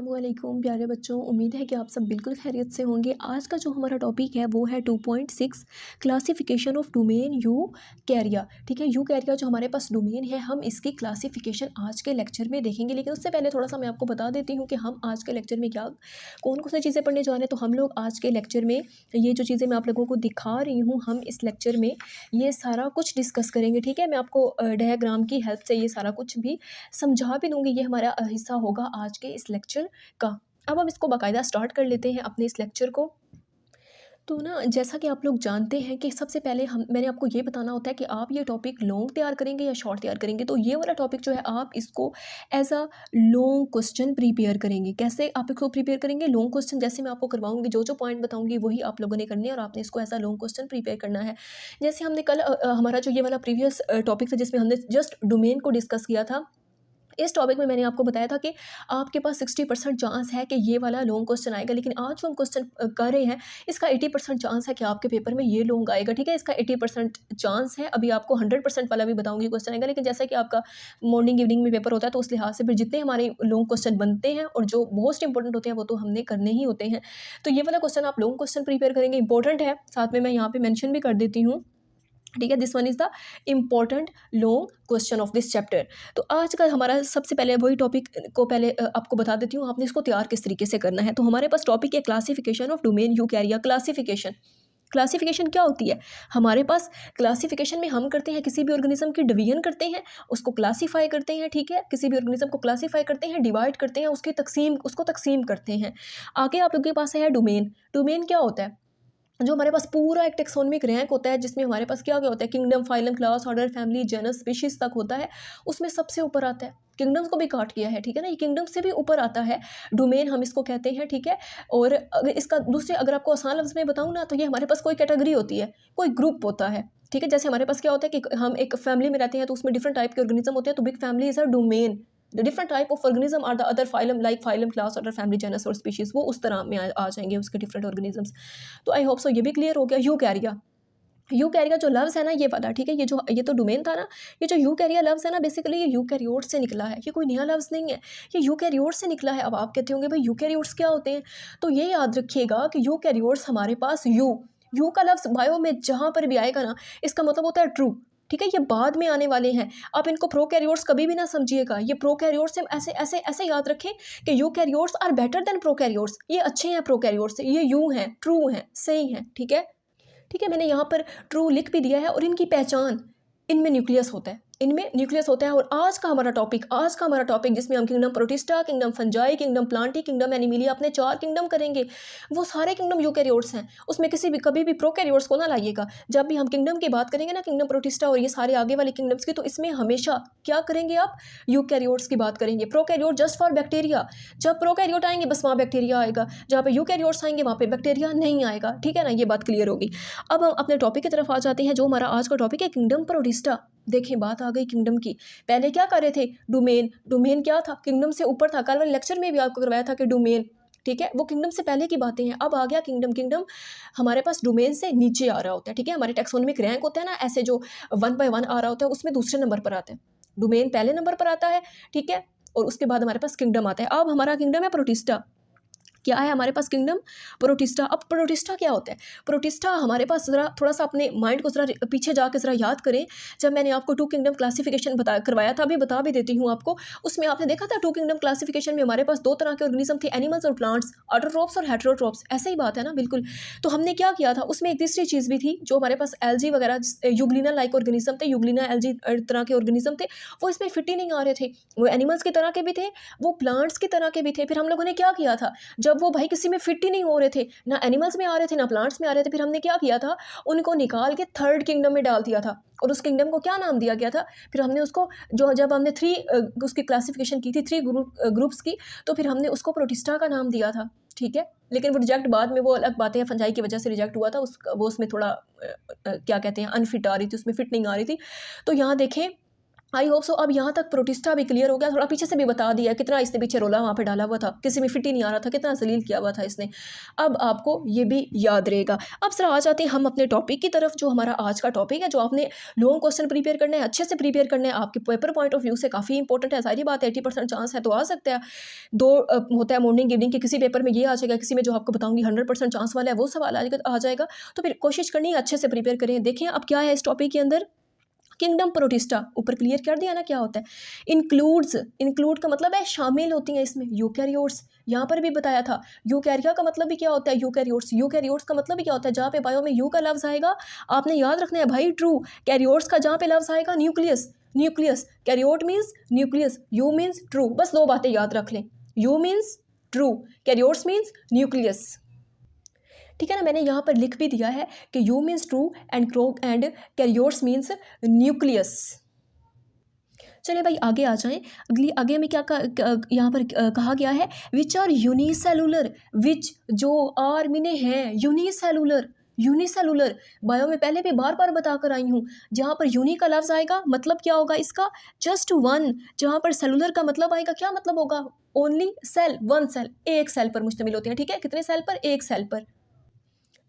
अस्सलामुअलैकुम प्यारे बच्चों, उम्मीद है कि आप सब बिल्कुल खैरियत से होंगे। आज का जो हमारा टॉपिक है वो है 2.6 क्लासिफिकेशन ऑफ डोमेन यूकैरिया। ठीक है, यूकैरिया जो हमारे पास डोमेन है, हम इसकी क्लासिफिकेशन आज के लेक्चर में देखेंगे। लेकिन उससे पहले थोड़ा सा मैं आपको बता देती हूँ कि हम आज के लेक्चर में क्या कौन कौन सी चीज़ें पढ़ने जा रहे हैं। तो हम लोग आज के लेक्चर में ये जो चीज़ें मैं आप लोगों को दिखा रही हूँ, हम इस लेक्चर में ये सारा कुछ डिस्कस करेंगे। ठीक है, मैं आपको डायग्राम की हेल्प से ये सारा कुछ भी समझा भी दूँगी। ये हमारा हिस्सा होगा आज के इस लेक्चर का। अब हम इसको बाकायदा स्टार्ट कर लेते हैं अपने इस लेक्चर को। तो ना, जैसा कि आप लोग जानते हैं कि सबसे पहले मैंने आपको ये बताना होता है कि आप ये टॉपिक लॉन्ग तैयार करेंगे या शॉर्ट तैयार करेंगे। तो ये वाला टॉपिक जो है, आप इसको as a long question prepare करेंगे। कैसे आप इसको प्रिपेयर करेंगे? लॉन्ग क्वेश्चन जैसे मैं आपको करवाऊंगी, जो जो पॉइंट बताऊंगी वही आप लोगों ने करने हैं और आपने इसको as a long question prepare करना है। जैसे हमने कल हमारा जो ये वाला प्रीवियस टॉपिक था जिसमें हमने जस्ट डोमेन को डिस्कस किया था, इस टॉपिक में मैंने आपको बताया था कि आपके पास 60% चांस है कि ये वाला लॉन्ग क्वेश्चन आएगा। लेकिन आज जो हम क्वेश्चन कर रहे हैं, इसका 80% चांस है कि आपके पेपर में ये लॉन्ग आएगा। ठीक है, इसका 80% चांस है। अभी आपको 100% वाला भी बताऊंगी क्वेश्चन आएगा। लेकिन जैसा कि आपका मॉर्निंग इवनिंग में पेपर होता है, तो उस लिहाज से फिर जितने हमारे लॉन्ग क्वेश्चन बनते हैं और जो मोस्ट इंपॉर्टेंट होते हैं वो तो हमने करने ही होते हैं। तो ये वाला क्वेश्चन आप लॉन्ग क्वेश्चन प्रिपेयर करेंगे, इंपॉर्टेंट है। साथ में मैं यहाँ पे मेंशन भी कर देती हूँ। ठीक है, this one is the important long question of this chapter. तो आज का हमारा सबसे पहले वही टॉपिक को पहले आपको बता देती हूँ, आपने इसको तैयार किस तरीके से करना है। तो हमारे पास टॉपिक है क्लासिफिकेशन ऑफ डोमेन यूकैरिया। क्लासिफिकेशन क्या होती है? हमारे पास क्लासिफिकेशन में हम करते हैं किसी भी ऑर्गेनिज्म की डिवीजन करते हैं, उसको क्लासीफाई करते हैं। ठीक है, किसी भी ऑर्गेनिज्म को क्लासीफाई करते हैं, डिवाइड करते हैं, उसको तकसीम करते हैं। आगे आप लोगों के पास है डोमेन। डोमेन क्या होता है? जो हमारे पास पूरा एक टेक्सोनमिक रैंक होता है, जिसमें हमारे पास क्या क्या होता है, kingdom, phylum, class, order, family, genus, species तक होता है। उसमें सबसे ऊपर आता है, किंगडम्स को भी काट किया है। ठीक है ना, ये किंगडम से भी ऊपर आता है डोमेन, हम इसको कहते हैं। ठीक है, और अगर आपको आसान लफ्ज़ में बताऊँ ना, तो ये हमारे पास कोई कैटेगरी होती है, कोई ग्रुप होता है। ठीक है, जैसे हमारे पास क्या होता है कि हम एक फैमिली में रहते हैं, तो उसमें डिफरेंट टाइप के ऑर्गेनिज्म होते हैं। तो big family is a domain. The different type of organism are the other phylum, like phylum, class, order, family, genus और स्पीशीज। वो उस तरह में आ जाएंगे उसके डिफरेंट ऑर्गेनिजम्स। तो आई होप सो ये भी क्लियर हो गया। यूकैरिया जो लफ्ज़ है ना, ये वाला, ठीक है, ये तो डोमेन था ना। ये जो यूकैरिया लफ्ज़ है ना, बेसिकली ये यूकैरियोट से निकला है। ये कोई नया लफ्ज़ नहीं है, ये यूकैरियोट से निकला है। अब आप कहते होंगे भाई यूकैरियोट्स क्या होते हैं? तो ये याद रखिएगा कि यूकैरियोट्स हमारे पास यू का लफ्ज़ बायो में जहाँ पर भी आएगा ना, इसका मतलब होता है ट्रू। ठीक है, ये बाद में आने वाले हैं। आप इनको प्रोकैरियोट्स कभी भी ना समझिएगा। ये प्रोकैरियोट्स से ऐसे ऐसे ऐसे याद रखें कि eukaryotes are better than prokaryotes. ये अच्छे हैं प्रोकैरियोट्स से, ये यू हैं, ट्रू हैं, सही हैं। ठीक है, मैंने यहाँ पर ट्रू लिख भी दिया है। और इनकी पहचान, इनमें न्यूक्लियस होता है। और आज का हमारा टॉपिक जिसमें हम kingdom protista, kingdom fungi, kingdom Plantae, kingdom Animalia, अपने 4 किंगडम करेंगे। वो सारे किंगडम यूकैरियोट्स हैं। उसमें कभी भी प्रोकैरियोट्स को ना लाइएगा। जब भी हम किंगडम की बात करेंगे ना, किंगडम प्रोटिस्टा और ये सारे आगे वाले किंगडम्स की, तो इसमें हमेशा क्या करेंगे आप? यूकैरियोट्स की बात करेंगे। Prokaryote just for bacteria. जब प्रोकैरियोट आएंगे बस वहाँ बैक्टीरिया आएगा, जहाँ पे यूकैरियोट्स आएंगे वहाँ पे बैक्टीरिया नहीं आएगा। ठीक है ना, ये बात क्लियर होगी। अब हम अपने टॉपिक की तरफ आ जाते हैं। जो हमारा आज का टॉपिक है किंगडम प्रोटिस्टा। देखें, बात आ गई किंगडम की। पहले क्या कर रहे थे? डोमेन क्या था? किंगडम से ऊपर था। कल वाले लेक्चर में भी आपको करवाया था कि डोमेन, ठीक है, वो किंगडम से पहले की बातें हैं। अब आ गया किंगडम हमारे पास डोमेन से नीचे आ रहा होता है। ठीक है, हमारे टेक्सोनमिक रैंक होता है ना, ऐसे जो 1 by 1 आ रहा होता है, उसमें दूसरे नंबर पर आता है। डोमेन पहले नंबर पर आता है। ठीक है, और उसके बाद हमारे पास किंगडम आता है। अब हमारा किंगडम है प्रोटिस्टा। क्या है हमारे पास? Kingdom Protista. अब प्रोटिस्टा क्या होता है? प्रोटिस्टा हमारे पास, ज़रा थोड़ा सा अपने माइंड को ज़रा पीछे जाकर ज़रा याद करें। जब मैंने आपको 2 किंगडम क्लासिफिकेशन करवाया था, अभी बता भी देती हूँ आपको। उसमें आपने देखा था 2 किंगडम क्लासिफिकेशन में हमारे पास 2 तरह के ऑर्गेनिज्म थे, एनिमल्स और प्लांट्स, ऑटोट्रोप्स और हेटेरोट्रोप्स। ऐसे ही बात है ना, बिल्कुल। तो हमने क्या किया था, उसमें एक तीसरी चीज़ भी थी। जो हमारे पास एल्जी वगैरह, यूग्लिना लाइक ऑर्गेनिज्म थे, यूग्लिना एल्जी तरह के ऑर्गेनिज्म थे, वो इसमें फिट ही नहीं आ रहे थे। वो एनिमल्स की तरह के भी थे, वो प्लांट्स की तरह के भी थे। फिर हम लोगों ने क्या किया था, जब वो भाई किसी में फिट ही नहीं हो रहे थे, ना एनिमल्स में आ रहे थे ना प्लांट्स में आ रहे थे, फिर हमने क्या किया था, उनको निकाल के 3rd किंगडम में डाल दिया था। और उस किंगडम को क्या नाम दिया गया था? फिर हमने उसको, जब हमने 3 उसकी क्लासिफिकेशन की थी, 3 ग्रुप्स की, तो फिर हमने उसको प्रोटिस्टा का नाम दिया था। ठीक है, लेकिन वो रिजेक्ट बाद में, वो अलग बातें हैं, फंजाई की वजह से रिजेक्ट हुआ था। वो उसमें थोड़ा क्या कहते हैं, अनफिट आ रही थी, उसमें फिट नहीं आ रही थी। तो यहाँ देखें, आई होप सो अब यहाँ तक प्रोटिस्टा भी क्लियर हो गया, थोड़ा पीछे से भी बता दिया कितना इसने पीछे रोला वहाँ पे डाला हुआ था, किसी में फिट ही नहीं आ रहा था, कितना जलील किया हुआ था इसने। अब आपको ये भी याद रहेगा। अब सर आ जाते हैं हम अपने टॉपिक की तरफ, जो हमारा आज का टॉपिक है, जो आपने लॉन्ग क्वेश्चन प्रिपेयर करना है, अच्छे से प्रिपेयर करना है, आपके पेपर पॉइंट ऑफ व्यू से काफ़ी इंपॉर्टेंट है। सारी बात है 80% चांस है तो आ सकता है, दो होता है मॉर्निंग इवनिंग के, किसी पेपर में ये आ जाएगा, किसी में जो आपको बताऊंगी 100% चांस वाला है वो सवाल आ जाएगा। तो फिर कोशिश करनी है अच्छे से प्रिपेयर करें। देखिए अब क्या है इस टॉपिक के अंदर, किंगडम प्रोटिस्टा ऊपर क्लियर कर दिया ना क्या होता है। इंक्लूड्स, इंक्लूड का मतलब है शामिल होती हैं इसमें यूकैरियोट्स, यहाँ पर भी बताया था। यूकैरिया का मतलब भी क्या होता है, यूकैरियोट्स, यूकैरियोट्स का मतलब भी क्या होता है, जहाँ पे बायो में यू का लफ्ज आएगा आपने याद रखना है भाई ट्रू, कैरियोट्स का जहाँ पे लफ्ज आएगा nucleus, nucleus, karyote means nucleus, eu means true, बस दो बातें याद रख लें, eu means true, karyotes means nucleus, ठीक है ना। मैंने यहाँ पर लिख भी दिया है कि you means true and karyotes means nucleus. चलिए भाई आगे आ जाएं, अगली आगे में यहाँ पर कहा गया है विच आर यूनिसेलुलर, विच जो आर मीने हैं यूनिसेलुलर, यूनिसेलुलर बायो में पहले भी बार बार बताकर आई हूँ, जहाँ पर यूनि का लफ्ज आएगा मतलब क्या होगा इसका, जस्ट वन, जहाँ पर सेलुलर का मतलब आएगा क्या मतलब होगा, ओनली सेल, वन सेल, एक सेल पर मुश्तमिल होती है, ठीक है, कितने सेल पर, एक सेल पर,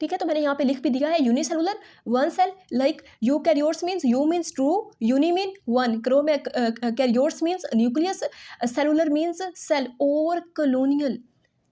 ठीक है। तो मैंने यहाँ पे लिख भी दिया है unicellular one cell, like eukaryotes means eu means true, uni mean one, karyotes means nucleus, cellular means cell, और कॉलोनियल,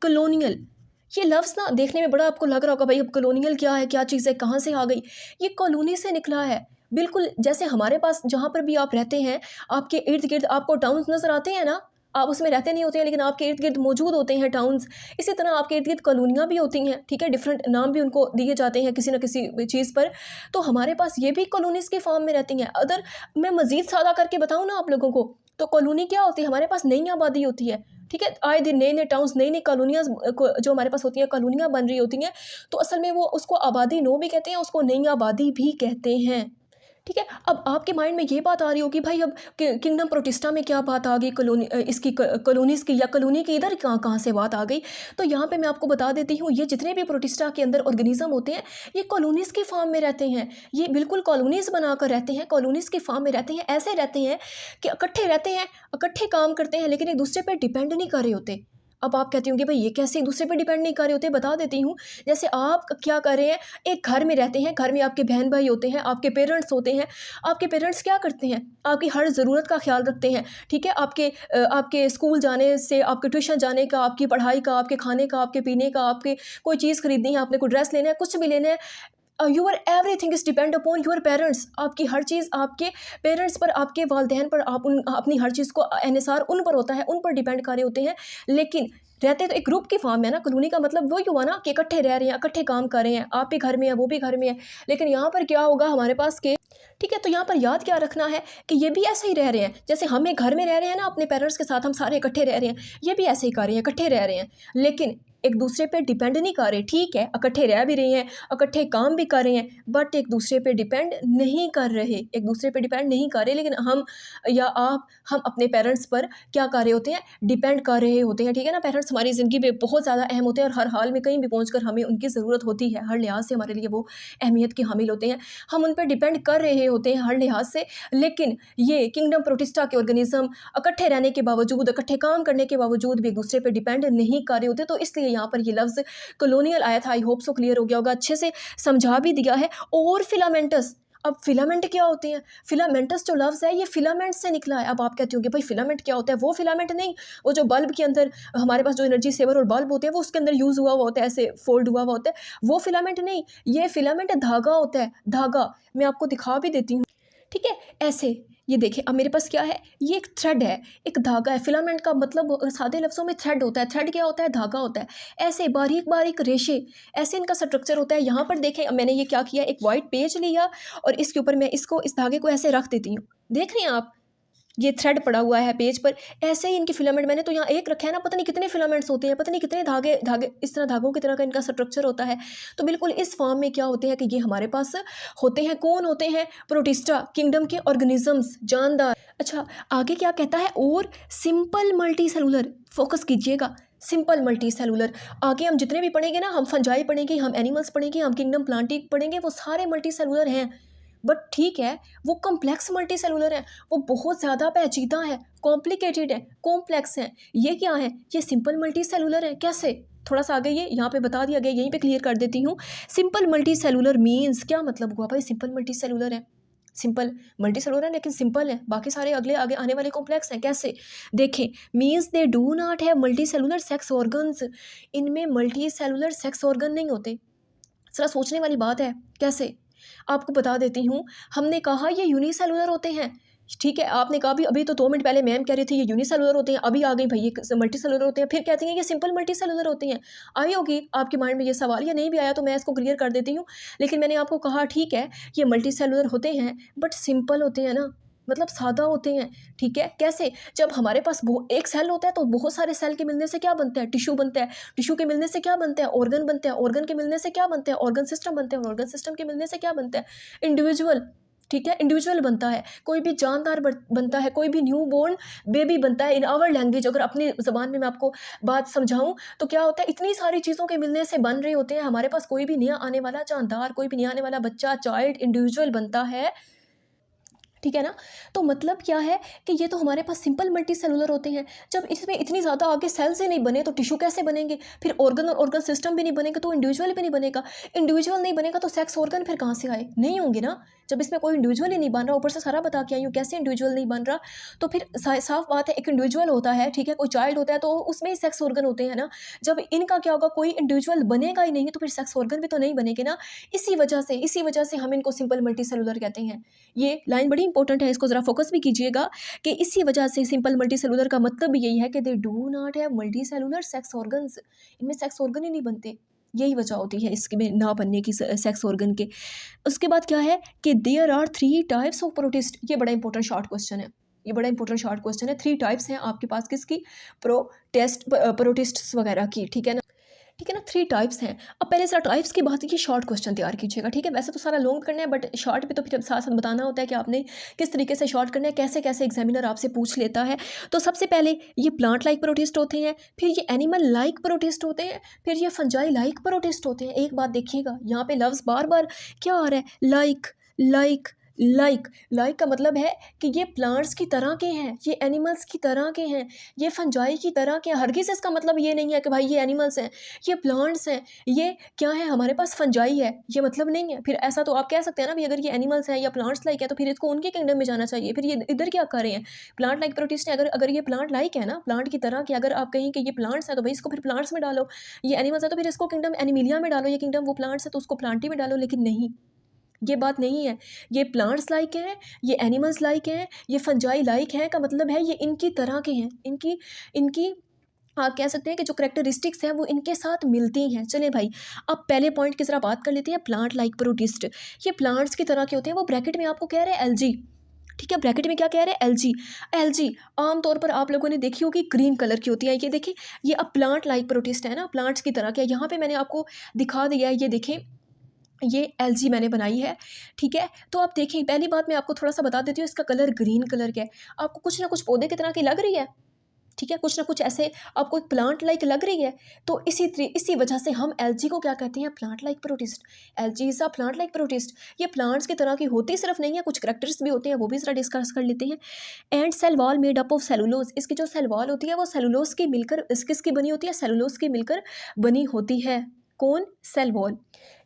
कॉलोनियल ये लफ्ज़ ना देखने में बड़ा आपको लग रहा होगा भाई अब कॉलोनियल क्या है, क्या चीज़ है, कहाँ से आ गई, ये कॉलोनी से निकला है। बिल्कुल जैसे हमारे पास जहाँ पर भी आप रहते हैं, आपके इर्द गिर्द आपको टाउन्स नज़र आते हैं ना, आप उसमें रहते नहीं होते हैं लेकिन आपके इर्द गिर्द मौजूद होते हैं टाउन्स, इसी तरह आपके इर्द गिर्द कॉलोनियाँ भी होती हैं, ठीक है, डिफरेंट नाम भी उनको दिए जाते हैं किसी न किसी चीज़ पर। तो हमारे पास ये भी कॉलोनीज़ के फॉर्म में रहती हैं। अदर मैं मज़ीद सादा करके बताऊँ ना आप लोगों को, तो कॉलोनी क्या होती है, हमारे पास नई आबादी होती है, ठीक है, आए दिन नए नए टाउन्स, नई नई कॉलोनियाँ जो हमारे पास होती हैं, कॉलोनियाँ बन रही होती हैं, तो असल में वो उसको आबादी नो भी कहते हैं, उसको नई आबादी भी कहते हैं, ठीक है। अब आपके माइंड में ये बात आ रही होगी भाई अब किंगडम प्रोटिस्टा में क्या बात आ गई, कॉलोनी इसकी कॉलोनीज़ की, या कॉलोनी की इधर कहाँ से बात आ गई। तो यहाँ पे मैं आपको बता देती हूँ, ये जितने भी प्रोटिस्टा के अंदर ऑर्गेनिज्म होते हैं ये कॉलोनीज़ के फॉर्म में रहते हैं, ये बिल्कुल कॉलोनीज़ बनाकर रहते हैं, कॉलोनीज़ के फॉर्म में रहते हैं, ऐसे रहते हैं कि इकट्ठे रहते हैं, इकट्ठे काम करते हैं, लेकिन एक दूसरे पर डिपेंड नहीं कर रहे होते। अब आप कहते होंगे भाई ये कैसे एक दूसरे पर डिपेंड नहीं कर रहे होते, बता देती हूँ। जैसे आप क्या कर रहे हैं, एक घर में रहते हैं, घर में आपके बहन भाई होते हैं, आपके पेरेंट्स होते हैं, आपके पेरेंट्स क्या करते हैं, आपकी हर ज़रूरत का ख्याल रखते हैं, ठीक है, आपके स्कूल जाने से, आपके ट्यूशन जाने का, आपकी पढ़ाई का, आपके खाने का, आपके पीने का, आपके कोई चीज़ खरीदनी है, आपने कोई ड्रेस लेना है, कुछ भी लेना है, your everything is depend upon your parents, आपकी हर चीज़ आपके पेरेंट्स पर, आपके वालदेन पर, आप उन अपनी हर चीज़ को एहसार उन पर होता है, उन पर डिपेंड कर रहे होते हैं। लेकिन रहते तो एक ग्रुप की फॉर्म है ना, कॉलोनी का मतलब वही हुआ ना कि इकट्ठे रह रहे हैं, इकट्ठे काम कर रहे हैं, आप भी घर में है, वो भी घर में है। लेकिन यहाँ पर क्या होगा हमारे पास के, ठीक है, तो यहाँ पर याद क्या रखना है कि ये भी ऐसे ही रह रहे हैं, जैसे हम एक घर में रह रहे हैं ना अपने पेरेंट्स के साथ, हम सारे इकट्ठे रह रहे हैं, ये भी ऐसे ही कर रहे हैं, इकट्ठे रह रहे हैं, लेकिन एक दूसरे पे डिपेंड नहीं कर रहे, ठीक है, इकट्ठे रह भी रहे हैं, इकट्ठे काम भी कर रहे हैं, बट एक दूसरे पे डिपेंड नहीं कर रहे, एक दूसरे पे डिपेंड नहीं कर रहे। लेकिन हम या आप, हम अपने पेरेंट्स पर क्या कर रहे होते हैं, डिपेंड कर रहे होते हैं, ठीक है ना। पेरेंट्स हमारी ज़िंदगी में बहुत ज़्यादा अहम होते हैं और हर हाल में कहीं भी पहुँच हमें उनकी ज़रूरत होती है, हर लिहाज से हमारे लिए वो अहमियत के हामिल होते हैं, हम उन पर डिपेंड कर रहे होते हैं हर लिहाज से। लेकिन ये किंगडम प्रोटिस्टा के ऑर्गेनिज्म इकट्ठे रहने के बावजूद, इकट्ठे काम करने के बावजूद भी एक दूसरे पर डिपेंड नहीं कर रहे होते, तो इसलिए यहाँ पर ये लफ्ज़ कॉलोनियल आया था। आई होप सो क्लियर हो गया होगा, अच्छे से समझा भी दिया है। और फिलामेंटस, अब फिलामेंट क्या होते हैं, फिलामेंटस जो लफ्ज़ है ये फिलामेंट से निकला है। अब आप कहते होंगे भाई फिलामेंट क्या होता है, वो फिलामेंट नहीं, वो जो बल्ब के अंदर हमारे पास जो एनर्जी सेवर और बल्ब होते हैं वो उसके अंदर यूज़ हुआ होता है, ऐसे फोल्ड हुआ होता है, वो फिलामेंट नहीं, ये फिलामेंट धागा होता है, धागा मैं आपको दिखा भी देती हूँ, ठीक है। ऐसे ये देखिए अब मेरे पास क्या है, ये एक थ्रेड है, एक धागा है। फिलामेंट का मतलब सादे लफ्ज़ों में थ्रेड होता है, थ्रेड क्या होता है, धागा होता है। ऐसे बारीक बारीक रेशे, ऐसे इनका स्ट्रक्चर होता है। यहाँ पर देखें मैंने ये क्या किया, एक वाइट पेज लिया और इसके ऊपर मैं इसको, इस धागे को ऐसे रख देती हूँ, देख रहे हैं आप, ये थ्रेड पड़ा हुआ है पेज पर, ऐसे ही इनके फिलामेंट मैंने तो यहाँ एक रखा है ना, पता नहीं कितने फिलामेंट्स होते हैं, पता नहीं कितने धागे धागे इस तरह धागों की तरह का इनका स्ट्रक्चर होता है। तो बिल्कुल इस फॉर्म में क्या होते हैं कि ये हमारे पास होते हैं, कौन होते हैं, प्रोटिस्टा किंगडम के ऑर्गेनिजम्स, जानदार। अच्छा आगे क्या कहता है, और सिंपल मल्टी सेलुलर, फोकस कीजिएगा, सिंपल मल्टी सेलुलर। आगे हम जितने भी पढ़ेंगे ना, हम फंजाई पढ़ेंगे, हम एनिमल्स पढ़ेंगे, हम किंगडम प्लांटी पढ़ेंगे, वो सारे मल्टी सेलुलर हैं, बट ठीक है वो कम्प्लेक्स मल्टी सेलुलर है, वो बहुत ज़्यादा पेचीदा है, कॉम्प्लिकेटेड है, कॉम्प्लेक्स है। ये क्या है, ये सिंपल मल्टी सेलुलर है। कैसे, थोड़ा सा आगे ये यहाँ पे बता दिया गया, यहीं पे क्लियर कर देती हूँ। सिंपल मल्टी सेलुलर मीन्स, क्या मतलब हुआ भाई, सिंपल मल्टी सेलुलर है, सिंपल मल्टी सेलुलर है लेकिन सिंपल है, बाकी सारे अगले आगे आने वाले कॉम्प्लेक्स हैं। कैसे, देखें, means they do not have multi cellular sex organs, इनमें मल्टी सेलुलर सेक्स ऑर्गन नहीं होते। जरा सोचने वाली बात है। कैसे, आपको बता देती हूँ, हमने कहा ये यूनिसेलुलर होते हैं, ठीक है, आपने कहा भी अभी तो 2 मिनट पहले मैम कह रही थी ये यूनिसेलुलर होते हैं, अभी आ गई भाई ये मल्टी सेलुलर होते हैं, फिर कहती हैं ये सिंपल मल्टी सेलुलर होते हैं। आई होगी आपके माइंड में ये सवाल, या नहीं भी आया तो मैं इसको क्लियर कर देती हूँ। लेकिन मैंने आपको कहा ठीक है ये मल्टी सेलुलर होते हैं बट सिंपल होते हैं ना, मतलब सादा होते हैं। ठीक है, कैसे, जब हमारे पास एक सेल होता है तो बहुत सारे सेल के मिलने से क्या बनता है, टिश्यू बनता है, टिश्यू के मिलने से क्या बनता है, ऑर्गन बनता है, ऑर्गन के मिलने से क्या बनता है, ऑर्गन सिस्टम बनते हैं, ऑर्गन सिस्टम के मिलने से क्या बनता है, इंडिविजुअल। ठीक है, इंडिविजुअल बनता है, कोई भी जानदार बनता है, कोई भी न्यू बोर्न बेबी बनता है। इन आवर लैंग्वेज, अगर अपनी ज़बान में मैं आपको बात समझाऊं तो क्या होता है, इतनी सारी चीज़ों के मिलने से बन रहे होते हैं हमारे पास कोई भी नया आने वाला जानदार, कोई भी नया आने वाला बच्चा, चाइल्ड, इंडिविजुअल बनता है। ठीक है ना, तो मतलब क्या है कि ये तो हमारे पास सिंपल मल्टी सेलुलर होते हैं। जब इसमें इतनी ज़्यादा आगे सेल्स ही नहीं बने तो टिश्यू कैसे बनेंगे, फिर ऑर्गन और ऑर्गन सिस्टम भी नहीं बनेगा तो इंडिविजुअल भी नहीं बनेगा, इंडिविजुअल नहीं बनेगा तो सेक्स ऑर्गन फिर कहाँ से आए, नहीं होंगे ना। जब इसमें कोई इंडिविजुअल ही नहीं बन रहा, ऊपर से सारा बता के आई हूँ कैसे इंडिविजुअल नहीं बन रहा, तो फिर साफ बात है एक इंडिविजुअल होता है, ठीक है, कोई चाइल्ड होता है तो उसमें ही सेक्स ऑर्गन होते हैं ना। जब इनका क्या होगा, कोई इंडिविजुअल बनेगा ही नहीं तो फिर सेक्स ऑर्गन भी तो नहीं बनेंगे ना। इसी वजह से हम इनको सिंपल मल्टी सेलुलर कहते हैं। ये लाइन बड़ी इंपॉर्टेंट है, इसको ज़रा फोकस भी कीजिएगा कि इसी वजह से सिंपल मल्टी सेलुलर का मतलब भी यही है कि they do not have multi cellular sex organs, इनमें सेक्स ऑर्गन ही नहीं बनते। यही वजह होती है इसके में ना बनने की, सेक्स ऑर्गन के। उसके बाद क्या है कि there are 3 types of protist. ये बड़ा इंपॉर्टेंट शॉर्ट क्वेश्चन है, ये बड़ा इंपॉर्टेंट शॉर्ट क्वेश्चन है। 3 टाइप्स हैं आपके पास किसकी, प्रोटिस्ट्स वगैरह की। ठीक है ना, ठीक है ना, 3 टाइप्स हैं। अब पहले जरा टाइप्स की बात की, शॉर्ट क्वेश्चन तैयार कीजिएगा। ठीक है, वैसे तो सारा लॉन्ग करना है बट शॉर्ट भी तो फिर साथ साथ बताना होता है कि आपने किस तरीके से शॉर्ट करना है, कैसे कैसे एग्जामिनर आपसे पूछ लेता है। तो सबसे पहले ये प्लांट लाइक प्रोटिस्ट होते हैं, फिर ये एनिमल लाइक प्रोटिस्ट होते हैं, फिर ये फंजाई लाइक प्रोटिस्ट होते हैं। एक बात देखिएगा, यहाँ पे लफ्ज़ बार बार क्या आ रहा है, लाइक लाइक लाइक। लाइक का मतलब है कि ये प्लांट्स की तरह के हैं, ये एनिमल्स की तरह के हैं, ये फंजाई की तरह के हैं। हरगिज़ इसका मतलब ये नहीं है कि भाई ये एनिमल्स हैं, ये प्लांट्स हैं, ये क्या है हमारे पास फंजाई है, ये मतलब नहीं है। फिर ऐसा तो आप कह सकते हैं ना भी, अगर ये एनिमल्स हैं या प्लांट्स लाइक है तो फिर इसको उनके किंगडम में जाना चाहिए, फिर ये इधर क्या कर रहे हैं, प्लांट लाइक प्रोटिस्ट है। अगर अगर ये प्लांट लाइक है ना, प्लांट की तरह के, अगर आप कहें कि ये प्लांट्स है तो भाई इसको फिर प्लांट्स में डालो, ये एनिमल्स है तो फिर इसको किंगडम एनिमिलिया में डालो, ये किंगडम वो प्लांट्स है तो उसको प्लांटी में डालो। लेकिन नहीं, ये बात नहीं है। ये प्लांट्स लाइक हैं, ये एनिमल्स लाइक हैं, ये फंजाई लाइक हैं का मतलब है ये इनकी तरह के हैं, इनकी इनकी आप कह सकते हैं कि जो करैक्टरिस्टिक्स हैं वो इनके साथ मिलती हैं। चलें भाई, अब पहले पॉइंट की ज़रा बात कर लेते हैं, प्लांट लाइक प्रोटिस्ट। ये प्लांट्स की तरह के होते हैं, वो ब्रैकेट में आपको कह रहे हैं एलजी। ठीक है, ब्रैकेट में क्या कह रहे हैं, एलजी। एलजी आमतौर पर आप लोगों ने देखी होगी ग्रीन कलर की होती है। ये देखिए, ये अब प्लांट लाइक प्रोटिस्ट है ना, प्लांट्स की तरह के। यहाँ पे मैंने आपको दिखा दिया है, ये देखें, ये एलजी मैंने बनाई है। ठीक है, तो आप देखें, पहली बात मैं आपको थोड़ा सा बता देती हूँ, इसका कलर ग्रीन कलर का है। आपको कुछ ना कुछ पौधे की तरह की लग रही है, ठीक है, कुछ ना कुछ ऐसे आपको एक प्लांट लाइक लग रही है। तो इसी वजह से हम एलजी को क्या कहते हैं, plant like protist. LG is a plant like protist. ये प्लांट्स की तरह की होती सिर्फ नहीं है, कुछ करैक्टर्स भी होते हैं, वो भी ज़रा डिस्कस कर लेते हैं। And cell wall made up of cellulose. इसकी जो सेल वॉल होती है वो सेलुलोज की मिलकर किसकी बनी होती है, सेलुलोज की मिलकर बनी होती है। कौन, सेल वॉल।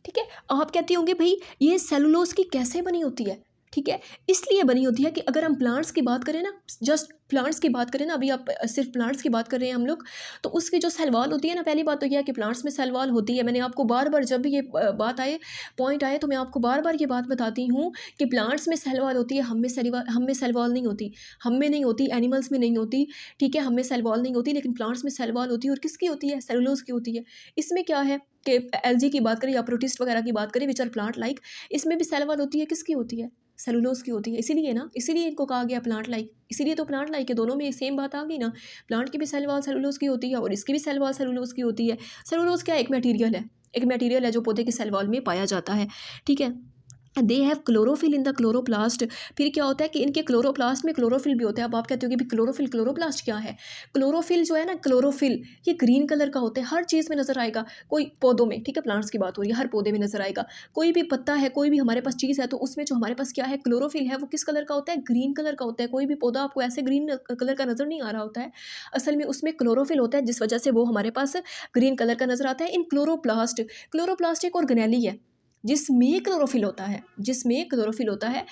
ठीक है, आप कहती होंगे भाई ये सेलुलोज की कैसे बनी होती है। ठीक है, इसलिए बनी होती है कि अगर हम प्लांट्स की बात करें ना, जस्ट प्लांट्स की बात करें ना, अभी आप सिर्फ प्लांट्स की बात कर रहे हैं हम लोग, तो उसकी जो सेल वॉल होती है ना, पहली बात तो यह है कि प्लांट्स में सेल वॉल होती है। मैंने आपको बार बार जब भी ये बात आए, पॉइंट आए, तो मैं आपको बार बार ये बात बताती हूँ कि प्लांट्स में सेल वॉल होती है, हम में सेल वॉल नहीं होती, हम में नहीं होती, एनिमल्स में नहीं होती। ठीक है, हम में सेल वॉल नहीं होती, लेकिन प्लांट्स में सेल वॉल होती है। और किसकी होती है, सेलुलोज की होती है। इसमें क्या है कि एलजी की बात करें या प्रोटिस्ट वगैरह की बात करें, विच आर प्लांट लाइक, इसमें भी सेल वॉल होती है। किसकी होती है, सेलुलोज की होती है। इसीलिए ना, इसीलिए इनको कहा गया प्लांट लाइक, इसीलिए तो प्लांट लाइक है। दोनों में सेम बात आ गई ना, प्लांट की भी सेल वॉल सेलुलोज की होती है और इसकी भी सेल वॉल सेलुलोज की होती है। सेलुलोज क्या, एक मटेरियल है, एक मटेरियल है जो पौधे के सेल वॉल में पाया जाता है। ठीक है, they have chlorophyll in the chloroplast. फिर क्या होता है कि इनके क्लोरोप्लास्ट में क्लोरोफिल भी होता है। अब आप कहते हो कि भी क्लोरोफिल क्लोरोप्लास्ट क्या है? क्लोरोफिल जो है ना, क्लोरोफिल ये ग्रीन कलर का होता है, हर चीज़ में नज़र आएगा। कोई पौधों में, ठीक है, प्लांट्स की बात हो रही है, हर पौधे में नज़र आएगा। कोई भी पत्ता है, कोई भी हमारे पास चीज़ है, तो उसमें जो हमारे पास क्या है, क्लोरोफिल है, वो किस कलर का होता है? ग्रीन कलर का होता है। कोई भी पौधा आपको ऐसे ग्रीन कलर का नज़र नहीं आ रहा होता है, असल में उसमें क्लोरोफिल होता है, जिस वजह से वो हमारे पास ग्रीन कलर का नज़र आता है। इन क्लोरोप्लास्ट, क्लोरोप्लास्ट एक ऑर्गेनेली है जिसमें क्लोरोफिल होता है, जिसमें क्लोरोफिल होता है।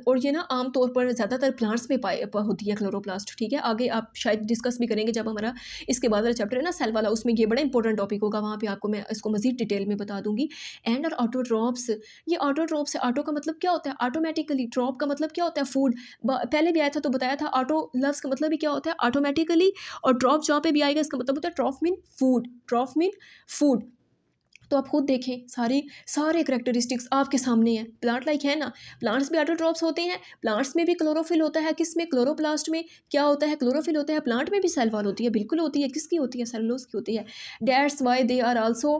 और ये ना आमतौर पर ज़्यादातर प्लांट्स में होती है क्लोरोप्लास्ट, ठीक है। आगे आप शायद डिस्कस भी करेंगे जब हमारा इसके बाद वाला चैप्टर है ना सेल वाला, उसमें ये बड़ा इंपॉर्टेंट टॉपिक होगा, वहाँ पे आपको मैं इसको मजीद डिटेल में बता दूंगी। एंड और ऑटोट्रॉप्स, ये ऑटोट्रॉप्स है। ऑटो का मतलब क्या होता है? ऑटोमेटिकली। ट्रॉप का मतलब क्या होता है? फूड। पहले भी आया था तो बताया था। ऑटो लव्स का मतलब भी क्या होता है? ऑटोमेटिकली। और ट्रॉप जहाँ पे भी आएगा इसका मतलब होता है ट्रॉप मीन फूड, ट्रॉप मीन फूड। तो आप खुद देखें, सारे करेक्टरिस्टिक्स आपके सामने हैं। प्लांट लाइक है ना, प्लांट्स भी ऑटोट्रॉप्स होते हैं, प्लांट्स में भी क्लोरोफिल होता है। किस में? क्लोरोप्लास्ट में क्या होता है? क्लोरोफिल होता है। प्लांट में भी सेल वॉल होती है, बिल्कुल होती है। किसकी होती है? सेलुलोज की होती है। That's why they are also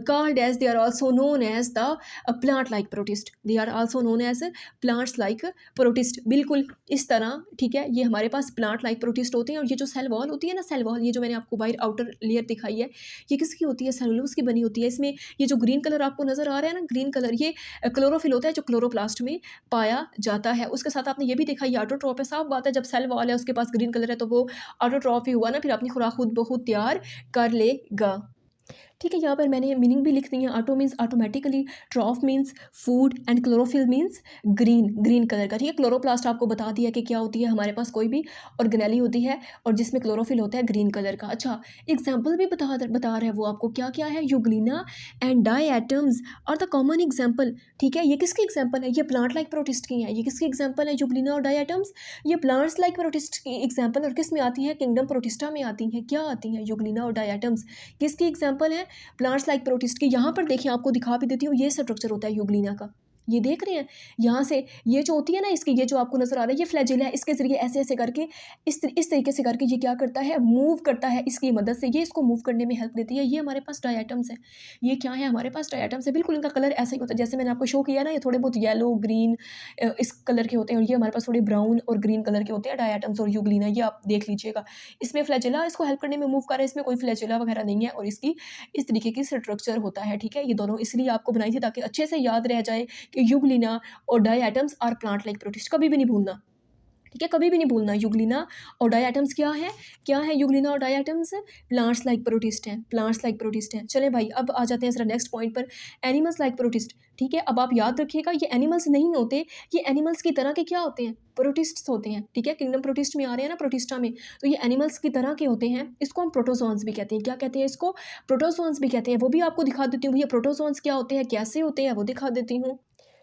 called as, they are also known as the plant like protist. They are also known as plants like protist. बिल्कुल इस तरह, ठीक है, ये हमारे पास प्लांट लाइक प्रोटिस्ट होते हैं। और ये जो सेल वॉल होती है ना, सेल वॉल, ये जो मैंने आपको बाहर आउटर लेयर दिखाई है, ये किसकी होती है? सेलुलोज की बनी होती है। इसमें ये जो ग्रीन कलर आपको नज़र आ रहा है ना, ग्रीन कलर, ये क्लोरोफिल होता है जो क्लोरोप्लास्ट में पाया जाता है। उसके साथ आपने ये भी देखा, ये ऑटोट्रॉप है। साफ बात है, जब सेल वॉल है उसके पास ग्रीन कलर है तो वो ऑटोट्रॉप ही हुआ ना, फिर अपनी खुराक खुद ब खुद तैयार कर लेगा। ठीक है, यहाँ पर मैंने मीनिंग भी लिख दी है। Auto means automatically, ट्रॉफ means food, and chlorophyll means green, green colour का। ठीक है, क्लोरोप्लास्ट आपको बता दिया कि क्या होती है। हमारे पास कोई भी ऑर्गेनेली होती है और जिसमें क्लोरोफिल होता है ग्रीन कलर का। अच्छा, एग्जाम्पल भी बता रहा है वो आपको, क्या क्या है? Euglena and diatoms are the common example. ठीक है, ये किसकी एग्जाम्पल है? ये प्लांट लाइक प्रोटिस्ट की है। ये किसकी एग्जाम्पल है? यूग्लिना और डाई एटम्स। ये प्लांट्स लाइक प्रोटिस्ट की एग्जाम्पल और किस में आती है? किंगडम प्रोटिस्टा में आती हैं। क्या आती हैं? यूग्लिना और डाई एटम्स किसकी एग्जाम्पल है? प्लांट्स लाइक प्रोटिस्ट की। यहाँ पर देखिए, आपको दिखा भी देती हूँ, ये स्ट्रक्चर होता है यूग्लिना का। ये देख रहे हैं यहाँ से, ये जो होती है ना इसकी, ये जो आपको नजर आ रहा है, ये फ्लैजिला है। इसके जरिए ऐसे ऐसे करके, इस तरीके से करके ये क्या करता है? मूव करता है। इसकी मदद से ये इसको मूव करने में हेल्प देती है। ये हमारे पास डायटम्स है। ये क्या है? हमारे पास डायटम्स है। बिल्कुल इनका कलर ऐसा ही होता है जैसे मैंने आपको शो किया ना, ये थोड़े बहुत येलो ग्रीन इस कलर के होते हैं, और ये हमारे पास थोड़े ब्राउन और ग्रीन कलर के होते हैं डायटम्स और यूग्लिना। ये आप देख लीजिएगा, इसमें फ्लैजिला इसको हेल्प करने में मूव कर रहा है, इसमें कोई फ्लैजिला वगैरह नहीं है। और इसकी इस तरीके की स्ट्रक्चर होता है। ठीक है, ये दोनों इसलिए आपको बनाई थी ताकि अच्छे से याद रह जाए कि यूग्लिना और diatoms are plant like protist. कभी भी नहीं भूलना, ठीक है, कभी भी नहीं भूलना। यूग्लिना और डाई एटम्स क्या है? क्या है यूग्लिना और diatoms? Plants like protist हैं, प्लांट्स लाइक प्रोटिस्ट हैं। चले भाई, अब आ जाते हैं जरा नेक्स्ट पॉइंट पर, एनिमल्स लाइक प्रोटिस्ट। ठीक है, अब आप याद रखिएगा, ये एनिमल्स नहीं होते, ये एनिमल्स की तरह के क्या होते हैं? प्रोटिस्ट्स होते हैं। ठीक है, किंगडम प्रोटिस्ट में आ रहे हैं ना, प्रोटिस्टा में, तो ये एनिमल्स की तरह के होते हैं। इसको हम प्रोटोजोन्स भी कहते हैं। क्या कहते हैं इसको? प्रोटोजोन्स भी कहते हैं। वो भी आपको दिखा देती हूँ भैया, प्रोटोजोन्स क्या होते हैं, कैसे होते हैं, वो दिखा देती हूँ।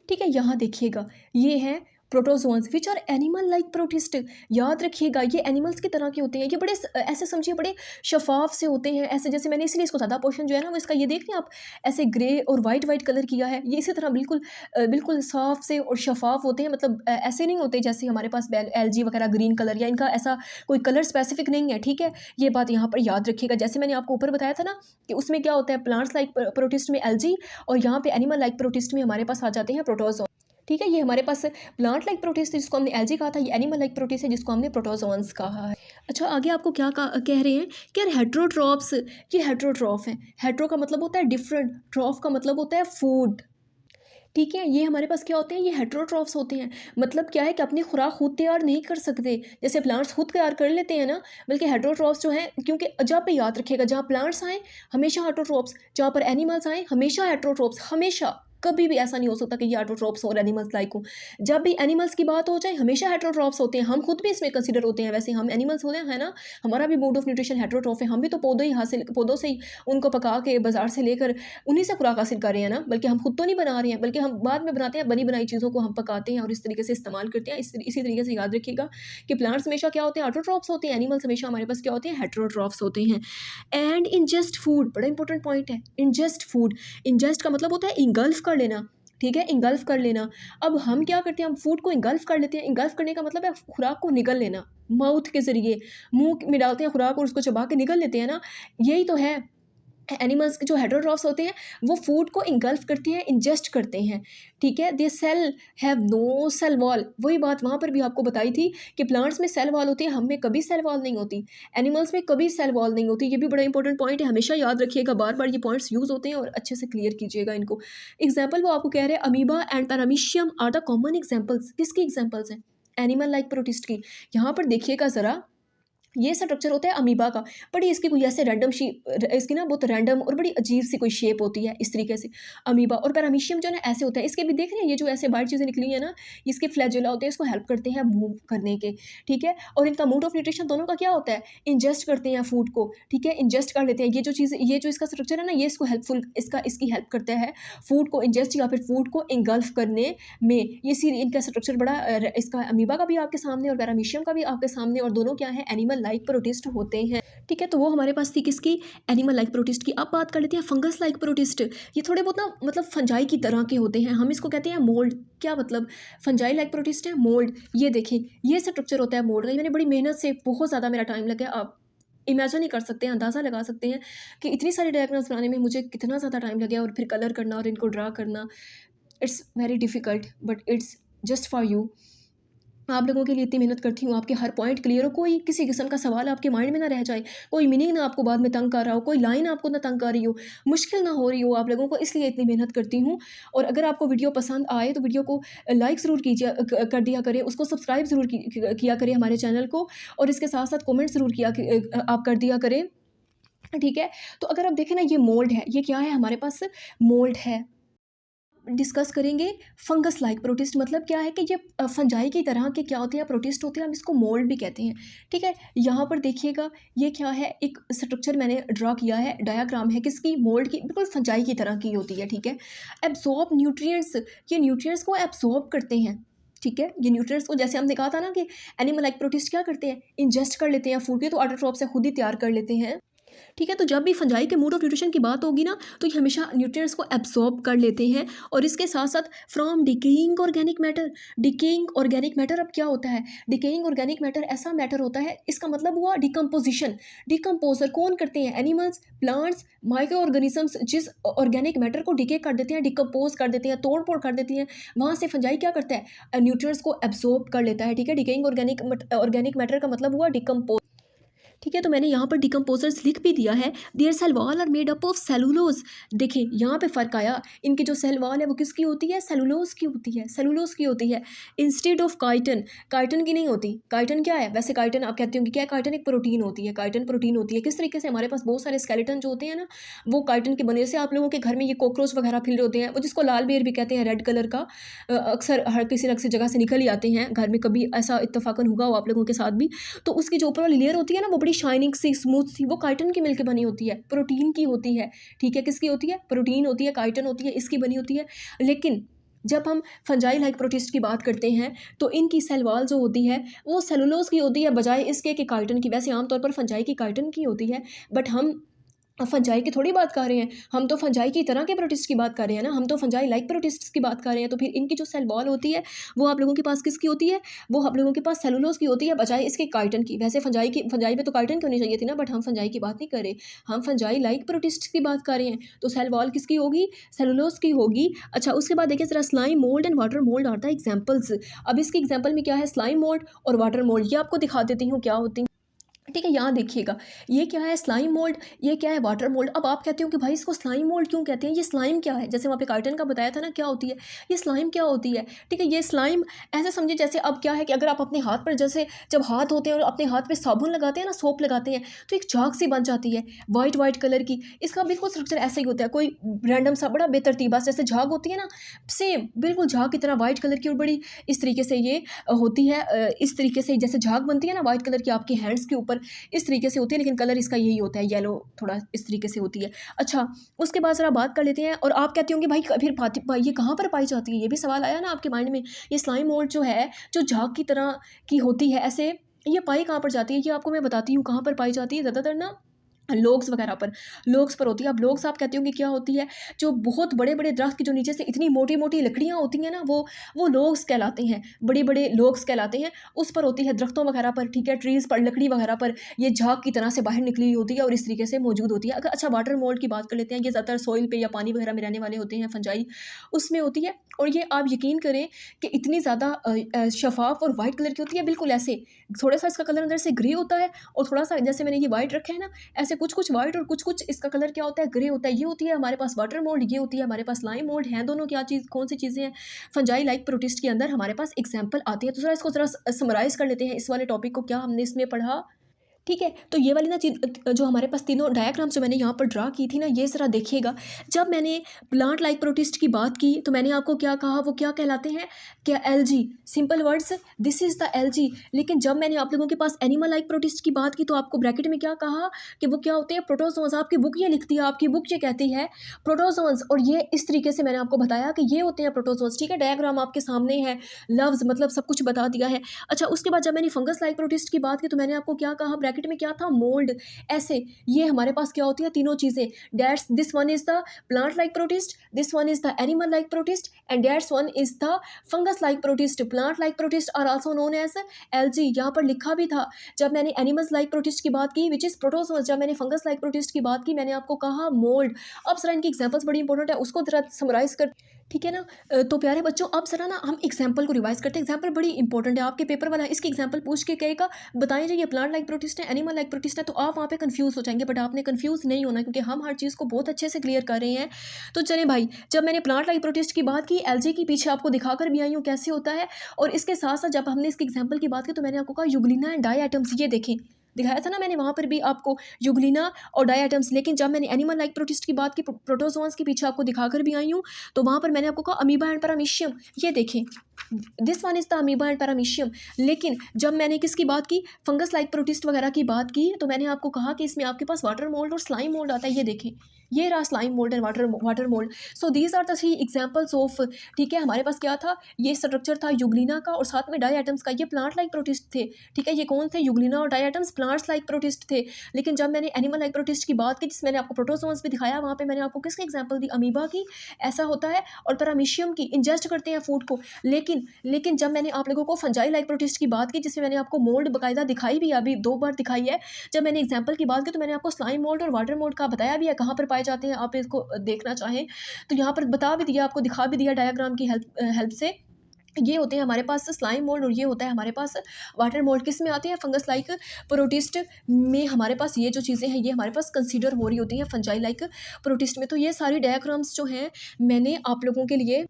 ठीक है, यहाँ देखिएगा, ये है protozoans which are animal like protist. याद रखिएगा, ये एनिमल्स की तरह के होते हैं। ये बड़े ऐसे समझिए, बड़े शफाफ से होते हैं, ऐसे जैसे मैंने इसलिए इसको सादा पोर्शन जो है ना वो इसका, ये देख रहे हैं आप, ऐसे ग्रे और वाइट कलर किया है। ये इसी तरह बिल्कुल बिल्कुल साफ से और शफाफ होते हैं। मतलब ऐसे नहीं होते जैसे हमारे पास एलजी वगैरह ग्रीन कलर, या इनका ऐसा कोई कलर स्पेसिफिक नहीं है। ठीक है, ये बात यहाँ पर याद रखिएगा। जैसे मैंने आपको ऊपर बताया था ना कि उसमें क्या होता है, प्लांट्स लाइक प्रोटिस्ट में एलजी, और यहाँ पे एनिमल लाइक प्रोटिस्ट में हमारे पास आ जाते हैं प्रोटोजोन। ठीक है, ये हमारे पास प्लांट लाइक प्रोटिस्ट जिसको हमने एलजी कहा था, ये एनिमल लाइक प्रोटिस्ट है जिसको हमने प्रोटोजोन्स कहा है। अच्छा, आगे आपको क्या कह रहे हैं कि यार हेट्रोट्रॉप्स, ये हेट्रोट्रॉफ हैं। हेट्रो का मतलब होता है डिफरेंट, ट्रॉफ का मतलब होता है फूड। ठीक है, ये हमारे पास क्या होते हैं? ये हेट्रोट्रॉफ्स होते हैं। मतलब क्या है कि अपनी खुराक खुद तैयार नहीं कर सकते, जैसे प्लांट्स खुद तैयार कर लेते हैं ना, बल्कि हेट्रोट्रॉफ्स जो हैं, क्योंकि जहाँ पे याद रखिएगा, जहाँ प्लांट्स आए हमेशा हेट्रोट्रॉप्स, जहाँ पर एनिमल्स आए हमेशा हेट्रोट्रॉप्स। हमेशा, कभी भी ऐसा नहीं हो सकता कि ये हेट्रोट्रॉप्स और एनिमल्स लाइक हो। जब भी एनिमल्स की बात हो जाए हमेशा हेट्रोट्रॉप्स होते हैं। हम खुद भी इसमें कंसीडर होते हैं, वैसे हम एनिमल्स होते हैं, है ना। हमारा भी मोड ऑफ न्यूट्रिशन हेट्रोट्रॉफ है। हम भी तो पौधों से ही उनको पका के बाजार से लेकर उन्हीं से खुराक हासिल कर रहे हैं ना, बल्कि हम खुद तो नहीं बना रहे हैं, बल्कि हम बाद में बनाते हैं। बनी बनाई चीज़ों को हम पकाते हैं और इस तरीके से इस्तेमाल करते हैं। इसी तरीके से याद रखिएगा कि प्लांट्स हमेशा क्या होते हैं? ऑटोट्रॉफ्स होते हैं। एनिमल्स हमेशा हमारे पास क्या होते हैं? हेट्रोट्रॉफ्स होते हैं। एंड इंजेस्ट फूड, बड़ा इंपॉर्टेंट पॉइंट है, इंजेस्ट फूड। इंजेस्ट का मतलब होता है इंगल्फ कर लेना। ठीक है, इंगल्फ कर लेना। अब हम क्या करते हैं? हम फूड को इंगल्फ कर लेते हैं। इंगल्फ करने का मतलब है खुराक को निगल लेना, माउथ के जरिए मुंह में डालते हैं खुराक और उसको चबा के निगल लेते हैं ना, यही तो है। एनिमल्स के जो हेटरोट्रॉफ्स होते हैं वो फूड को इंगल्फ करते हैं, इंजेस्ट करते हैं, ठीक है। They cell have no cell wall, वही बात वहाँ पर भी आपको बताई थी कि प्लांट्स में सेल वॉल होती है, हम में कभी सेल वॉल नहीं होती, एनिमल्स में कभी सेल वॉल नहीं होती। ये भी बड़ा इंपॉर्टेंट पॉइंट है, हमेशा याद रखिएगा, बार बार ये पॉइंट्स यूज़ होते हैं और अच्छे से क्लियर कीजिएगा इनको। एग्जाम्पल वो आपको कह रहे हैं amoeba and paramecium are the common examples, किसकी एग्जाम्पल्स हैं? एनिमल लाइक प्रोटिस्ट की। यहाँ पर देखिएगा ज़रा, ये स्ट्रक्चर होता है अमीबा का, बड़ी इसकी कोई ऐसे रैंडम इसकी ना बहुत रैंडम और बड़ी अजीब सी कोई शेप होती है इस तरीके से अमीबा। और पैरामीशियम जो है ना ऐसे होता है, इसके भी देख रहे हैं ये जो ऐसे वाइट चीज़ें निकली है ना, इसके फ्लैजुला होते हैं, इसको हेल्प करते हैं मूव करने के, ठीक है। और इनका मोड ऑफ न्यूट्रिशन दोनों का क्या होता है? इंजेस्ट करते हैं फूड को, ठीक है, इंजेस्ट कर लेते हैं। ये जो चीज़, ये जो इसका स्ट्रक्चर है ना, ये इसको हेल्पफुल, इसकी हेल्प करता है फूड को इंजेस्ट या फिर फूड को इंगल्फ करने में। ये सीरी इनका स्ट्रक्चर बड़ा इसका अमीबा का भी आपके सामने और पैरामीशियम का भी आपके सामने, और दोनों क्या है? एनिमल लाइक प्रोटिस्ट होते हैं, ठीक है। तो वो हमारे पास थी किसकी? एनिमल लाइक प्रोटिस्ट की। अब बात कर लेते हैं फंगस लाइक प्रोटिस्ट। ये थोड़े बहुत ना मतलब फंजाई की तरह के होते हैं, हम इसको कहते हैं मोल्ड। क्या मतलब? फंजाई लाइक प्रोटिस्ट है, मोल्ड। ये देखें, ये स्ट्रक्चर होता है मोल्ड का। मैंने बड़ी मेहनत से, बहुत ज़्यादा मेरा टाइम लगा। आप इमेजिन नहीं कर सकते हैं, अंदाज़ा लगा सकते हैं कि इतनी सारी डायग्राम्स बनाने में मुझे कितना ज़्यादा टाइम लगा, और फिर कलर करना और इनको ड्रा करना, it's very difficult, but it's just for you. आप लोगों के लिए इतनी मेहनत करती हूँ, आपके हर पॉइंट क्लियर हो, कोई किसी किस्म का सवाल आपके माइंड में ना रह जाए, कोई मीनिंग ना आपको बाद में तंग कर रहा हो, कोई लाइन आपको ना तंग कर रही हो, मुश्किल ना हो रही हो आप लोगों को, इसलिए इतनी मेहनत करती हूँ। और अगर आपको वीडियो पसंद आए तो वीडियो को लाइक ज़रूर कीजिए, कर दिया करें, उसको सब्सक्राइब ज़रूर किया करें हमारे चैनल को, और इसके साथ साथ कॉमेंट ज़रूर आप कर दिया करें, ठीक है। तो अगर आप देखें ना, ये मोल्ड है, ये क्या है हमारे पास? मोल्ड है। डिस्कस करेंगे फंगस लाइक प्रोटिस्ट, मतलब क्या है कि ये फंजाई की तरह के क्या होते हैं? प्रोटिस्ट होते हैं, हम इसको मोल्ड भी कहते हैं, ठीक है। यहाँ पर देखिएगा, ये क्या है? एक स्ट्रक्चर मैंने ड्रा किया है, डायाग्राम है किसकी? मोल्ड की, बिल्कुल फंजाई की तरह की होती है, ठीक है। एब्जॉर्ब न्यूट्रिएंट्स, ये न्यूट्रिएंट्स को एब्जॉर्ब करते हैं, ठीक है। ये न्यूट्रिएंट्स को, जैसे हमने कहा था ना कि एनिमल लाइक प्रोटिस्ट क्या करते हैं? इंजेस्ट कर लेते हैं फूड के, तो ऑटोट्रॉप से खुद ही तैयार कर लेते हैं, ठीक है। तो जब भी फंजाई के मोड ऑफ न्यूट्रिशन की बात होगी ना, तो ये हमेशा न्यूट्रिएंट्स को एब्सॉर्ब कर लेते हैं। और इसके साथ साथ from decaying organic matter, decaying organic matter, अब क्या होता है? डिकेइंग ऑर्गेनिक मैटर ऐसा मैटर होता है, इसका मतलब हुआ डिकम्पोजिशन। डिकम्पोजर कौन करते हैं? एनिमल्स, प्लांट्स, माइक्रो ऑर्गेनिजम्स, जिस ऑर्गेनिक मैटर को डिके कर देते हैं, डिकम्पोज कर देते हैं, तोड़ फोड़ कर देती हैं, वहाँ से फंजाई क्या करता है? न्यूट्रिएंट्स को एब्सॉर्ब कर लेता है, ठीक है। डिकेइंग ऑर्गेनिक मैटर का मतलब हुआ डिकम्पोज, ठीक है। तो मैंने यहाँ पर डिकम्पोजर्स लिख भी दिया है। Their cell wall are made up of cellulose. देखें यहाँ पे फ़र्क आया, इनकी जो सेल वॉल है वो किसकी होती है? सेलुलोज की होती है, सेलुलोज की होती है, इंस्टेड ऑफ काइटन। काइटन की नहीं होती। काइटन क्या है? वैसे काइटन आप कहते होंगे क्या है? काइटन एक प्रोटीन होती है, काइटन प्रोटीन होती है। किस तरीके से हमारे पास बहुत सारे स्केलेटन जो होते हैं ना, वो काइटन के बने से। आप लोगों के घर में ये कॉकरोच वगैरह फिर होते हैं, वो जिसको लाल बेर भी कहते हैं, रेड कलर का, अक्सर हर किसी न किसी जगह से निकल ही आते हैं घर में, कभी ऐसा इत्तफाकन हुआ हो आप लोगों के साथ भी। तो उसकी जो ऊपर वाली लेयर होती है ना, वो बड़ी शाइनिंग सी, स्मूथ सी, वो काइटन की मिलकर बनी होती है, प्रोटीन की होती है, ठीक है। किसकी होती है? प्रोटीन होती है, काइटन होती है, इसकी बनी होती है। लेकिन जब हम फंजाई लाइक प्रोटिस्ट की बात करते हैं तो इनकी सेल वॉल जो होती है वो सेलुलोज की होती है, बजाय इसके कि काइटन की। वैसे आमतौर पर फंजाई की काइटन की होती है, बट हम फंजाई की थोड़ी बात कर रहे हैं, हम तो फंजाई की तरह के प्रोटिस्ट की बात कर रहे हैं ना, हम तो फंजाई लाइक प्रोटिस्ट की बात कर रहे हैं। तो फिर इनकी जो सेल वॉल होती है वो आप लोगों के पास किसकी होती है? वो आप लोगों के पास सेलुलोज की होती है, बजाय इसके काइटन की। वैसे फंजाई पे तो काइटन की होनी चाहिए थी ना, बट हम फंजाई की बात नहीं कर रहे, हम फंजाई लाइक प्रोटिस्ट की बात कर रहे हैं। तो सेल वॉल किसकी होगी? सेलुलोज की होगी। अच्छा, उसके बाद देखिए जरा, slime mould and water mould are the examples. अब इसके एग्जाम्पल में क्या है? स्लाइम मोल्ड और वाटर मोल्ड। ये आपको दिखा देती हूँ क्या होती है, ठीक है। यहाँ देखिएगा, ये क्या है? स्लाइम मोल्ड, ये क्या है? Water mould. अब आप कहते हो कि भाई इसको स्लाइम मोल्ड क्यों कहते हैं? ये स्लाइम क्या है? जैसे वहाँ पे काइटन का बताया था ना, क्या होती है ये? स्लाइम क्या होती है, ठीक है। ये स्लाइम ऐसे समझिए जैसे, अब क्या है कि अगर आप अपने हाथ पर, जैसे जब हाथ धोते हैं और अपने हाथ पे साबुन लगाते हैं ना, सोप लगाते हैं, तो एक झाग सी बन जाती है वाइट वाइट कलर की। इसका बिल्कुल स्ट्रक्चर ऐसा ही होता है, कोई रैंडम सा बड़ा बेतरतीबा जैसे झाग होती है ना, सेम बिल्कुल झाग की तरह वाइट कलर की, और बड़ी इस तरीके से ये होती है, इस तरीके से जैसे झाग बनती है ना वाइट कलर की आपके हैंड्स के ऊपर, इस तरीके से होती है। लेकिन कलर इसका यही होता है, येलो थोड़ा इस तरीके से होती है। अच्छा, उसके बाद ज़रा बात कर लेते हैं। और आप कहते होंगे भाई फिर ये कहाँ पर पाई जाती है? ये भी सवाल आया ना आपके माइंड में। ये स्लाइम मोल्ड जो है, जो झाग की तरह की होती है ऐसे, ये पाई कहाँ पर जाती है? ये आपको मैं बताती हूँ कहाँ पर पाई जाती है। ज़्यादातर ना लोग्स वगैरह पर, लोग्स पर होती है। अब लोग्स आप कहते होंगे क्या होती है, जो बहुत बड़े बड़े दरख्त की जो नीचे से इतनी मोटी मोटी लकड़ियाँ होती हैं ना, वो लोग्स कहलाते हैं, बड़े बड़े लोग्स कहलाते हैं। उस पर होती है, दरख्तों वगैरह पर, ठीक है, ट्रीज़ पर, लकड़ी वगैरह पर ये झाग की तरह से बाहर निकली हुई होती है और इस तरीके से मौजूद होती है। अगर अच्छा वाटर मोल्ड की बात कर लेते हैं, ये ज़्यादातर सॉइल पे या पानी वगैरह में रहने वाले होते हैं, फंजाई उसमें होती है। और ये आप यकीन करें कि इतनी ज़्यादा शफाफ और वाइट कलर की होती है, बिल्कुल ऐसे। थोड़ा सा इसका कलर अंदर से ग्रे होता है और थोड़ा सा जैसे मैंने ये वाइट रखा है ना, ऐसे कुछ कुछ वाइट और कुछ कुछ इसका कलर क्या होता है, ग्रे होता है। ये होती है हमारे पास वाटर मोल्ड, ये होती है हमारे पास लाइम मोल्ड। हैं दोनों क्या चीज़, कौन सी चीज़ें हैं, फंजाई लाइक प्रोटिस्ट के अंदर हमारे पास एग्जाम्पल आती है। तो ज़रा इसको ज़रा समराइज़ कर लेते हैं, इस वाले टॉपिक को, क्या हमने इसमें पढ़ा। ठीक है, तो ये वाली ना चीज़ जो हमारे पास तीनों डायग्राम्स जो मैंने यहाँ पर ड्रा की थी ना, ये ज़रा देखिएगा। जब मैंने प्लांट लाइक प्रोटिस्ट की बात की तो मैंने आपको क्या कहा, वो क्या कहलाते हैं, क्या LG, simple words, this is the LG. लेकिन जब मैंने आप लोगों के पास एनिमल लाइक प्रोटिस्ट की बात की तो आपको ब्रैकेट में क्या कहा कि वो क्या होते हैं, प्रोटोजोन्स। आपकी बुक ये लिखती है, आपकी बुक ये कहती है प्रोटोजोन्स, और ये इस तरीके से मैंने आपको बताया कि ये होते हैं प्रोटोजोन्स। ठीक है, डायग्राम आपके सामने है, लव्स मतलब सब कुछ बता दिया है। अच्छा, उसके बाद जब मैंने फंगस लाइक प्रोटिस्ट की बात की तो मैंने आपको क्या कहा, ब्रैकेट में क्या था, मोल्ड। ऐसे ये हमारे पास क्या होती है, तीनों चीज़ें। That's this one is the plant like protist, this one is the animal like protist and that's one is the fungus like protist. Plant like protist are also known as algae. यहाँ पर लिखा भी था जब मैंने animals like protist की बात की विच इज प्रोटोजोन्स, जब मैंने फंगस लाइक प्रोटिस्ट की बात की मैंने आपको कहा मोल्ड। अब सर इनकी एग्जांपल्स बड़ी इंपॉर्टेंट है, उसको जरा समराइज कर, ठीक है ना। तो प्यारे बच्चों, अब जरा ना हम एग्जाम्पल को रिवाइज करते हैं। एग्जाम्पल बड़ी इंपॉर्टेंट है, आपके पेपर वाला इसकी एग्जाम्पल पूछ के कहेगा बताइए जो ये प्लांट लाइक प्रोटिस्ट है, एनिमल लाइक प्रोटिस्ट है, तो आप वहाँ पे कंफ्यूज हो जाएंगे। बट आपने कंफ्यूज नहीं होना क्योंकि हम हर चीज़ को बहुत अच्छे से क्लियर कर रहे हैं। तो चलें भाई, जब मैंने प्लांट लाइक प्रोटिस्ट की बात की, एलजी की पीछे आपको दिखाकर भी आई हूँ कैसे होता है। और इसके साथ साथ जब हमने इसकी एग्जाम्पल की बात की तो मैंने आपको कहा यूग्लिना एंड डाई एटम्स, ये देखें दिखाया था ना मैंने वहाँ पर भी आपको यूग्लिना और डाई एटम्स। लेकिन जब मैंने एनिमल लाइक प्रोटिस्ट की बात की, प्रोटोजोन्स के पीछे आपको दिखाकर भी आई हूँ, तो वहाँ पर मैंने आपको कहा अमीबा एंड पैरामीशियम, ये देखें this one is the amoeba and paramecium. लेकिन जब मैंने किसकी बात की, फंगस लाइक प्रोटिस्ट वगैरह की बात की, तो मैंने आपको कहा कि इसमें आपके पास वाटर मोल्ड और स्लाइम मोल्ड आता है। ये देखें, ये रहा slime mould and water mould. So these are the three examples of, ठीक है, हमारे पास क्या था, ये स्ट्रक्चर था यूग्लिना का और साथ में डाई एटम्स का, ये प्लांट लाइक प्रोटिस्ट थे। ठीक है, ये कौन थे, यूग्लिना और diatoms plants like protist थे। लेकिन जब मैंने एनिमल लाइक प्रोटिस्ट की बात की, जिसमें मैंने आपको प्रोटोजोन्स भी दिखाया, वहाँ पे मैंने आपको किसकी एग्जाम्पल दी, अमीबा की, ऐसा होता है, और पैरामीशियम की, इंजेस्ट करते हैं फूड को। लेकिन जब मैंने आप लोगों को फंजाई लाइक प्रोटिस्ट की बात की, जिसमें मैंने आपको मोल्ड बाकायदा दिखाई भी, अभी 2 बार दिखाई है। जब मैंने एग्जाम्पल की बात की तो मैंने आपको स्लाइम मोल्ड और वाटर मोल्ड का बताया भी है, कहाँ पर पाए जाते हैं, आप इसको देखना चाहें तो यहाँ पर बता भी दिया, आपको दिखा भी दिया डायग्राम की हेल्प से। ये होते हैं हमारे पास स्लाइम मोल्ड और ये होता है हमारे पास वाटर मोल्ड। किस में आते हैं, फंगस लाइक प्रोटिस्ट में हमारे पास ये जो चीज़ें हैं ये हमारे पास कंसीडर हो रही होती हैं फंजाई लाइक प्रोटिस्ट में। तो ये सारी डायग्राम्स जो हैं मैंने आप लोगों के लिए,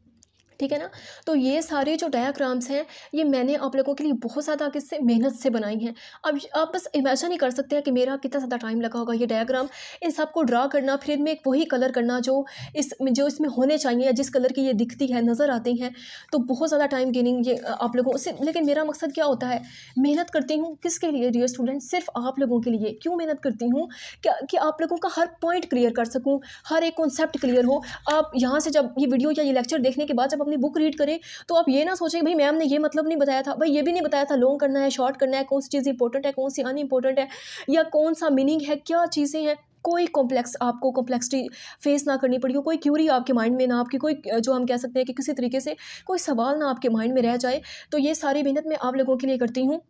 ठीक है ना, तो ये सारे जो डायग्राम्स हैं ये मैंने आप लोगों के लिए बहुत ज़्यादा किससे मेहनत से बनाई हैं। अब आप बस इमेजिन ही कर सकते हैं कि मेरा कितना ज़्यादा टाइम लगा होगा ये डायग्राम इन सबको ड्रा करना, फिर इनमें एक वही कलर करना जो इसमें होने चाहिए या जिस कलर की ये दिखती है नज़र आती हैं। तो बहुत ज़्यादा टाइम गेनिंग ये आप लोगों से। लेकिन मेरा मकसद क्या होता है, मेहनत करती हूँ किसके लिए डियर स्टूडेंट, सिर्फ आप लोगों के लिए। क्यों मेहनत करती हूँ, क्या कि आप लोगों का हर पॉइंट क्लियर कर सकूँ, हर एक कॉन्सेप्ट क्लियर हो। आप यहाँ से जब ये वीडियो या ये लेक्चर देखने के बाद जब अपनी बुक रीड करें तो आप ये ना सोचें भाई मैम ने ये मतलब नहीं बताया था, भाई ये भी नहीं बताया था लॉन्ग करना है शॉर्ट करना है, कौन सी चीज़ इंपॉर्टेंट है कौन सी अनइम्पोर्टेंट है, या कौन सा मीनिंग है, क्या चीज़ें हैं। कोई कॉम्प्लेक्स आपको कॉम्प्लेक्सिटी फेस ना करनी पड़ी हो, कोई क्यूरी आपके माइंड में ना, आपकी कोई जो हम कह सकते हैं कि किसी तरीके से कोई सवाल ना आपके माइंड में रह जाए। तो ये सारी मेहनत मैं आप लोगों के लिए करती हूँ,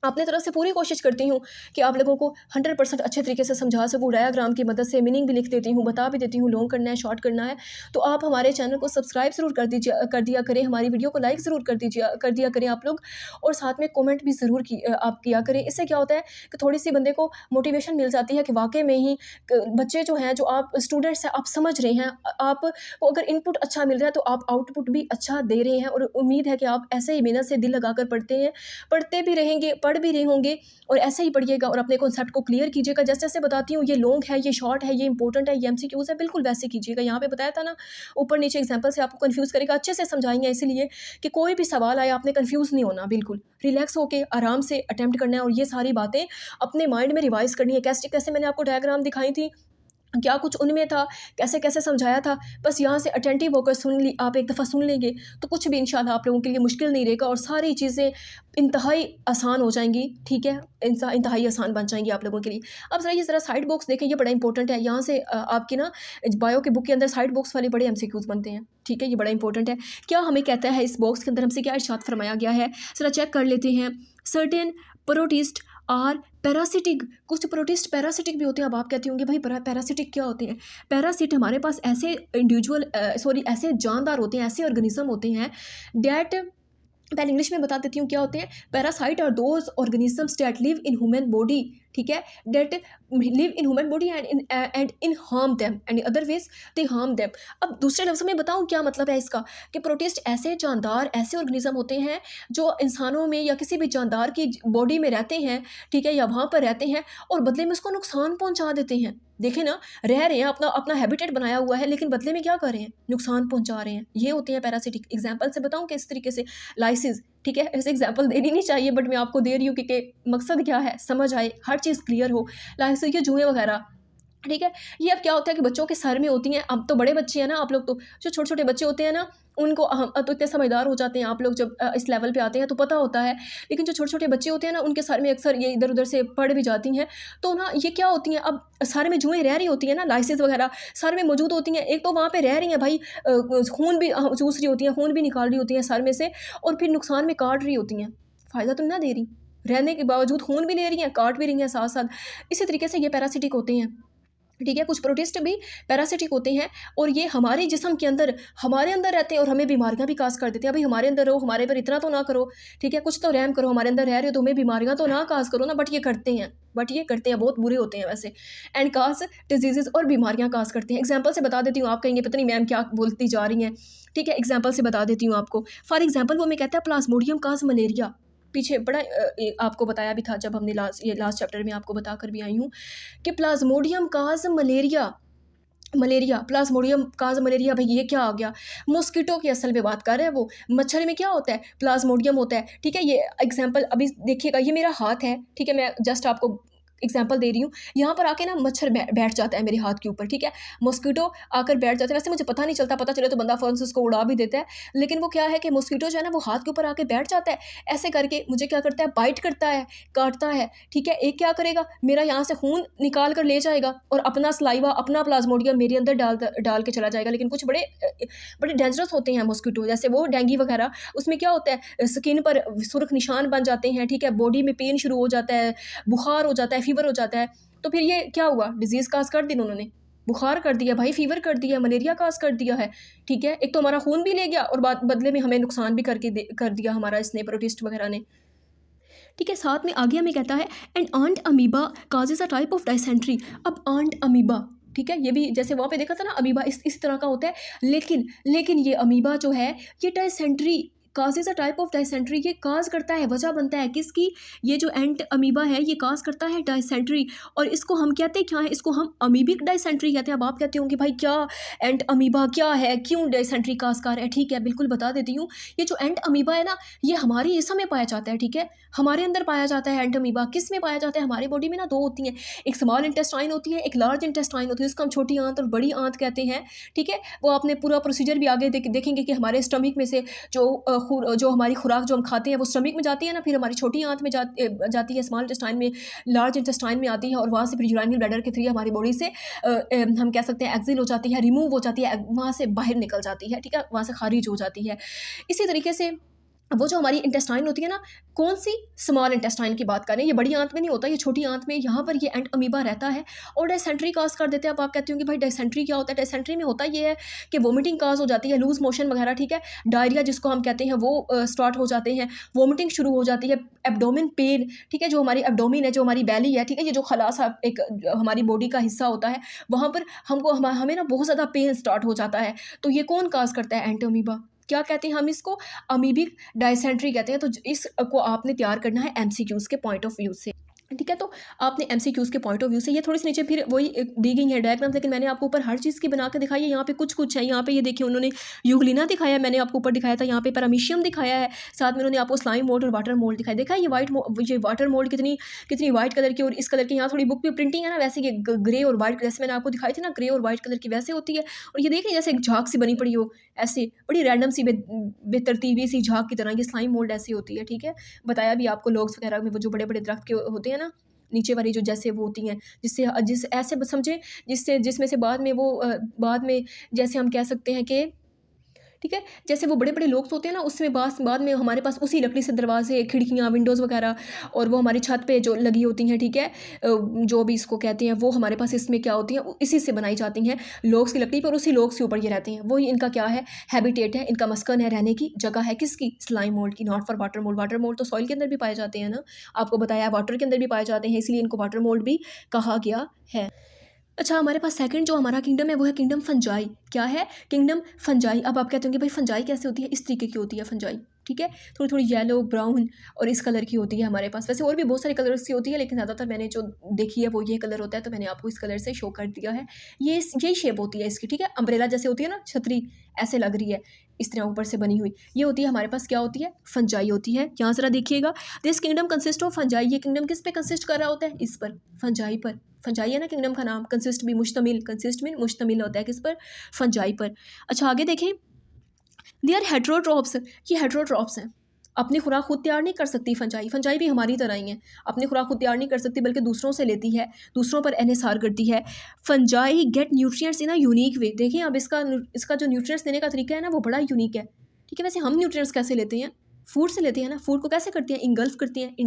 अपने तरफ से पूरी कोशिश करती हूँ कि आप लोगों को 100% अच्छे तरीके से समझा सकूँ। डायग्राम की मदद से मीनिंग भी लिख देती हूँ, बता भी देती हूँ, लॉन्ग करना है शॉर्ट करना है। तो आप हमारे चैनल को सब्सक्राइब ज़रूर कर दिया करें, हमारी वीडियो को लाइक ज़रूर कर दिया करें आप लोग, और साथ में कमेंट भी ज़रूर आप किया करें। इससे क्या होता है कि थोड़ी सी बंदे को मोटिवेशन मिल जाती है कि वाकई में ही बच्चे जो हैं, जो आप स्टूडेंट्स हैं, आप समझ रहे हैं, आपको अगर इनपुट अच्छा मिल रहा है तो आप आउटपुट भी अच्छा दे रहे हैं। और उम्मीद है कि आप ऐसे ही मेहनत से दिल लगाकर पढ़ते भी रहेंगे, पढ़ भी रहे होंगे, और ऐसे ही पढ़िएगा और अपने कॉन्सेप्ट को क्लियर कीजिएगा। जैसे जैसे बताती हूँ, ये लॉन्ग है, ये शॉर्ट है, ये इंपॉर्टेंट है, ये एमसीक्यूज है, बिल्कुल वैसे कीजिएगा। यहाँ पे बताया था ना ऊपर नीचे एग्जाम्पल से आपको कंफ्यूज करेगा, अच्छे से समझाएंगे इसलिए कि कोई भी सवाल आए आपने कंफ्यूज नहीं होना, बिल्कुल रिलैक्स होकर आराम से अटैम्प्ट करना है और ये सारी बातें अपने माइंड में रिवाइज करनी है। कैसे कैसे मैंने आपको डायग्राम दिखाई थी, क्या कुछ उनमें था, कैसे कैसे समझाया था, बस यहाँ से अटेंटिव होकर सुन ली, आप एक दफ़ा सुन लेंगे तो कुछ भी इंशाल्लाह आप लोगों के लिए मुश्किल नहीं रहेगा और सारी चीज़ें इंतहाई आसान हो जाएंगी, ठीक है, इंतहाई आसान बन जाएंगी आप लोगों के लिए। अब ज़रा ये ज़रा साइड बॉक्स देखें, ये बड़ा इंपॉर्टेंट है। यहाँ से आपकी ना बायो के बुक के अंदर साइड बॉक्स वाले बड़े MCQs बनते हैं, ठीक है, ये बड़ा इंपॉर्टेंट है। क्या हमें कहता है इस बॉक्स के अंदर, हमसे क्या इरशाद फरमाया गया है, ज़रा चेक कर लेते हैं। सर्टेन प्रोटिस्ट आर पैरासिटिक, कुछ प्रोटिस्ट पैरासिटिक भी होते हैं। अब आप कहते होंगे भाई पैरासिटिक क्या होते हैं। पैरासिट हमारे पास ऐसे इंडिविजुअल ऐसे जानदार होते हैं, ऐसे ऑर्गेनिज्म होते हैं डेट, पहले इंग्लिश में बता देती हूँ क्या होते हैं। Parasite are those organisms that live in human body, ठीक है, that live in human body and in harm them and other ways they harm them. अब दूसरे लफ्ज़ों में बताऊँ क्या मतलब है इसका, कि प्रोटिस्ट ऐसे जानदार, ऐसे ऑर्गेनिज्म होते हैं जो इंसानों में या किसी भी जानदार की बॉडी में रहते हैं, ठीक है, या वहाँ पर रहते हैं और बदले में उसको नुकसान पहुँचा देते हैं। देखें ना, रह रहे हैं, अपना अपना हैबिटेट बनाया हुआ है, लेकिन बदले में क्या कर रहे हैं, नुकसान पहुंचा रहे हैं। ये होते हैं पैरासिटिक। एग्जांपल से बताऊं कि इस तरीके से लाइसिस, ठीक है, ऐसे एग्जांपल देनी नहीं चाहिए बट मैं आपको दे रही हूँ क्योंकि मकसद क्या है, समझ आए, हर चीज़ क्लियर हो। लाइसिस के जुएँ वगैरह, ठीक है, ये अब क्या होता है कि बच्चों के सर में होती हैं। अब तो बड़े बच्चे हैं ना आप लोग, तो जो छोटे छोटे बच्चे होते हैं ना उनको हम तो इतने समझदार हो जाते हैं आप लोग जब इस लेवल पे आते हैं तो पता होता है, लेकिन जो छोटे छोटे बच्चे होते हैं ना उनके सर में अक्सर ये इधर उधर से पड़ भी जाती हैं। तो ना ये क्या होती हैं, अब सर में जुएँ रह रही होती हैं ना, लाइसिस वगैरह सर में मौजूद होती हैं। एक तो वहाँ पे रह रही हैं भाई, खून भी चूस रही होती हैं, खून भी निकाल रही होती हैं सर में से, और फिर नुकसान में काट रही होती हैं। फ़ायदा तो ना दे रही, रहने के बावजूद खून भी ले रही हैं, काट भी रही हैं साथ साथ। इसी तरीके से ये पैरासिटिक होते हैं, ठीक है। कुछ प्रोटिस्ट भी पैरासिटिक होते हैं और ये हमारे जिस्म के अंदर, हमारे अंदर रहते हैं और हमें बीमारियां भी काज कर देते हैं। भाई हमारे अंदर रहो, हमारे पर इतना तो ना करो, ठीक है, कुछ तो रहम करो, हमारे अंदर रह रहे हो तो हमें बीमारियां तो ना काज करो ना, बट ये करते हैं, बहुत बुरे होते हैं वैसे, एंड काज डिजीजेज, और बीमारियां काज करते हैं। एग्जाम्पल से बता देती हूँ, आप कहेंगे पता नहीं मैम क्या बोलती जा रही हैं, ठीक है, एग्जाम्पल से बता देती हूँ आपको। फॉर एग्जाम्पल वो मैं कहता है प्लाज्मोडियम काज मलेरिया, पीछे बड़ा आपको बताया भी था जब हमने लास्ट चैप्टर में आपको बता कर भी आई हूँ कि प्लाज्मोडियम काज मलेरिया प्लाज्मोडियम काज मलेरिया। भाई ये क्या आ गया, मॉस्किटो की असल में बात कर रहे हैं वो। मच्छर में क्या होता है, प्लाज्मोडियम होता है, ठीक है। ये एग्जांपल अभी देखिएगा, ये मेरा हाथ है, ठीक है, मैं जस्ट आपको एग्जांपल दे रही हूँ। यहाँ पर आके ना मच्छर बैठ जाता है मेरे हाथ के ऊपर, ठीक है, मॉस्किटो आकर बैठ जाता है। वैसे मुझे पता नहीं चलता, पता चले तो बंदा फ़ौरन से उसको उड़ा भी देता है, लेकिन वो क्या है कि मॉस्किटो जो है ना वो हाथ के ऊपर आके बैठ जाता है, ऐसे करके मुझे क्या करता है, बाइट करता है, काटता है, ठीक है। एक क्या करेगा, मेरा यहाँ से खून निकाल कर ले जाएगा और अपना सलाइवा, अपना प्लाज्मोडियम मेरे अंदर डाल के चला जाएगा। लेकिन कुछ बड़े बड़े डेंजरस होते हैं मॉस्किटो, जैसे वो डेंगू वगैरह, उसमें क्या होता है, स्किन पर सुर्ख निशान बन जाते हैं, ठीक है, बॉडी में पेन शुरू हो जाता है, बुखार हो जाता है, फीवर हो जाता है। तो फिर ये क्या हुआ, डिजीज़ काज कर दी उन्होंने, बुखार कर दिया भाई, फीवर कर दिया, मलेरिया काज कर दिया है, ठीक है। एक तो हमारा खून भी ले गया और बदले में हमें नुकसान भी कर दिया हमारा इसने, प्रोटिस्ट वगैरह ने, ठीक है। साथ में आगे हमें कहता है and entamoeba causes a type of dysentery. अब आंट अमीबा, ठीक है, ये भी जैसे वहाँ पे देखा था ना अमीबा इस तरह का होता है, लेकिन ये अमीबा जो है ये dysentery causes a type of dysentery, ये काज करता है, वजह बनता है किसकी, ये जो एंट अमीबा है ये काज करता है डायसेंट्री, और इसको हम कहते हैं क्या है, इसको हम अमीबिक डायसेंट्री कहते हैं। अब आप कहते होंगे भाई क्या एंट अमीबा क्या है, क्यों डायसेंट्री काज कर है, ठीक है, बिल्कुल बता देती हूँ। ये जो एंट अमीबा है ना ये हमारी जिस्म में पाया जाता है, ठीक है, हमारे अंदर पाया जाता है एंट अमीबा। किस में पाया जाता है, हमारी बॉडी में ना दो होती हैं, एक स्मॉल इंटेस्टाइन होती है, एक लार्ज इंटेस्टाइन होती है, उसको हम छोटी आंत और बड़ी आंत कहते हैं, ठीक है। वो आपने पूरा प्रोसीजर भी आगे देखेंगे कि हमारे स्टमक में से जो हमारी खुराक जो हम खाते हैं वो स्टमक में जाती है ना, फिर हमारी छोटी आंत में जाती है, स्मॉल इंटेस्टाइन में, लार्ज इंटेस्टाइन में आती है, और वहाँ से फिर यूराइनल ब्लैडर के थ्रू हमारी बॉडी से हम कह सकते हैं एक्सिल हो जाती है, रिमूव हो जाती है, वहाँ से बाहर निकल जाती है, ठीक है, वहाँ से खारिज हो जाती है। इसी तरीके से वो जो हमारी इंटेस्टाइन होती है ना, कौन सी, स्मॉल इंटेस्टाइन की बात करें, ये बड़ी आंत में नहीं होता, ये छोटी आंत में, यहाँ पर ये एंट अमीबा रहता है और डायसेंट्री काज कर देते हैं। अब आप कहते हो कि भाई डायसेंट्री क्या होता है, डायसेंट्री में होता ये है कि वोमिटिंग काज हो जाती है, लूज मोशन वगैरह, ठीक है, डायरिया जिसको हम कहते हैं वो स्टार्ट हो जाते हैं, वोमिटिंग शुरू हो जाती है, एब्डोमिन पेन, ठीक है, जो हमारी एब्डोमिन है, जो हमारी बैली है, ठीक है, ये जो खलासा एक हमारी बॉडी का हिस्सा होता है, वहाँ पर हमें ना बहुत ज़्यादा पेन स्टार्ट हो जाता है। तो ये कौन काज करता है, एंट अमीबा। क्या कहते हैं हम इसको, अमीबिक डायसेंट्री कहते हैं। तो इसको आपने तैयार करना है MCQs के पॉइंट ऑफ व्यू से। ठीक है। तो आपने एमसीक्यूज़ के पॉइंट ऑफ व्यू से ये थोड़ी सी नीचे फिर वही दी गई है डायग्राम्स, लेकिन मैंने आपको ऊपर हर चीज़ की बना के दिखाई है। यहाँ पे कुछ कुछ है, यहाँ पे ये देखिए उन्होंने यूग्लिना दिखाया है, मैंने आपको ऊपर दिखाया था। यहाँ पे पैरामीशियम दिखाया है, साथ में उन्होंने आपको स्लाइम मोल्ड और वाटर मोल्ड दिखाया। देखा है ये वाटर मोल्ड कितनी कितनी वाइट कलर की और इस कलर की, यहाँ थोड़ी बुक पे प्रिंटिंग है ना, वैसे ये ग्रे और वाइट, जैसे मैंने आपको दिखाई थी ना ग्रे और वाइट कलर की वैसे होती है। और ये देखें जैसे एक झाग सी बनी पड़ी हो, ऐसे बड़ी रैंडम सी बेतरतीबी सी झाग की तरह ये स्लाइम मोल्ड ऐसी होती है। ठीक है, बताया भी आपको लोग्स वगैरह में वो जो बड़े बड़े दरख्त के होते हैं ना, नीचे वाली जो जैसे वो होती हैं, जिस ऐसे समझे जिसमें से बाद में जैसे हम कह सकते हैं कि ठीक है, जैसे वो बड़े बड़े लोग होते हैं ना, उसमें बाद में हमारे पास उसी लकड़ी से दरवाजे, खिड़कियाँ, विंडोज़ वगैरह और वो हमारी छत पे जो लगी होती हैं, ठीक है, जो भी इसको कहते हैं, वो हमारे पास इसमें क्या होती हैं, इसी से बनाई जाती हैं, लोग्स की लकड़ी पर, उसी लोग्स के ऊपर ये रहते हैं। वही इनका क्या है, हैबिटेट है, इनका मस्कन है, रहने की जगह है, किसकी, स्लाइम मोल्ड की, not for water mould. Water mould तो सॉइल के अंदर भी पाए जाते हैं ना, आपको बताया वाटर के अंदर भी पाए जाते हैं, इसलिए इनको वाटर मोल्ड भी कहा गया है। अच्छा, हमारे पास सेकंड जो हमारा किंगडम है वो है किंगडम फंजाई। क्या है, किंगडम फंजाई। अब आप कहते होंगे भाई फंजाई कैसे होती है, इस तरीके की होती है फंजाई। ठीक है, थोड़ी थोड़ी येलो ब्राउन और इस कलर की होती है हमारे पास। वैसे और भी बहुत सारे कलर्स की होती है, लेकिन ज़्यादातर मैंने जो देखी है वो ये कलर होता है, तो मैंने आपको इस कलर से शो कर दिया है। यही शेप होती है इसकी। ठीक है, अम्ब्रेला जैसे होती है ना, छतरी ऐसे लग रही है इस तरह ऊपर से बनी हुई, ये होती है हमारे पास, क्या होती है, फंजाई होती है। यहाँ ज़रा देखिएगा, this kingdom consist of fungi. ये किंगडम किस पे कंसिस्ट कर रहा होता है, इस पर, फंजाई पर। फंजाई है ना किंगडम का नाम, कंसिस्ट भी मुश्तमिल, कंसिस्ट में मुश्तमिल होता है किस पर, फंजाई पर। अच्छा आगे देखें, दे आर हेट्रोट्रॉप्स। ये हेट्रोट्रॉप्स हैं, अपनी खुराक खुद तैयार नहीं कर सकती फंजाई। फंजाई भी हमारी तरह ही है, अपनी खुराक खुद तैयार नहीं कर सकती बल्कि दूसरों से लेती है, दूसरों पर एनएसआर करती है। Fungi get nutrients in a unique way. देखिए अब इसका जो न्यूट्रिएंट्स देने का तरीका है ना वो बड़ा यूनिक है। ठीक है, वैसे हम न्यूट्रिएंट्स कैसे लेते हैं, फूड से लेते हैं ना, फूड को कैसे करते हैं, इंगल्फ करते हैं,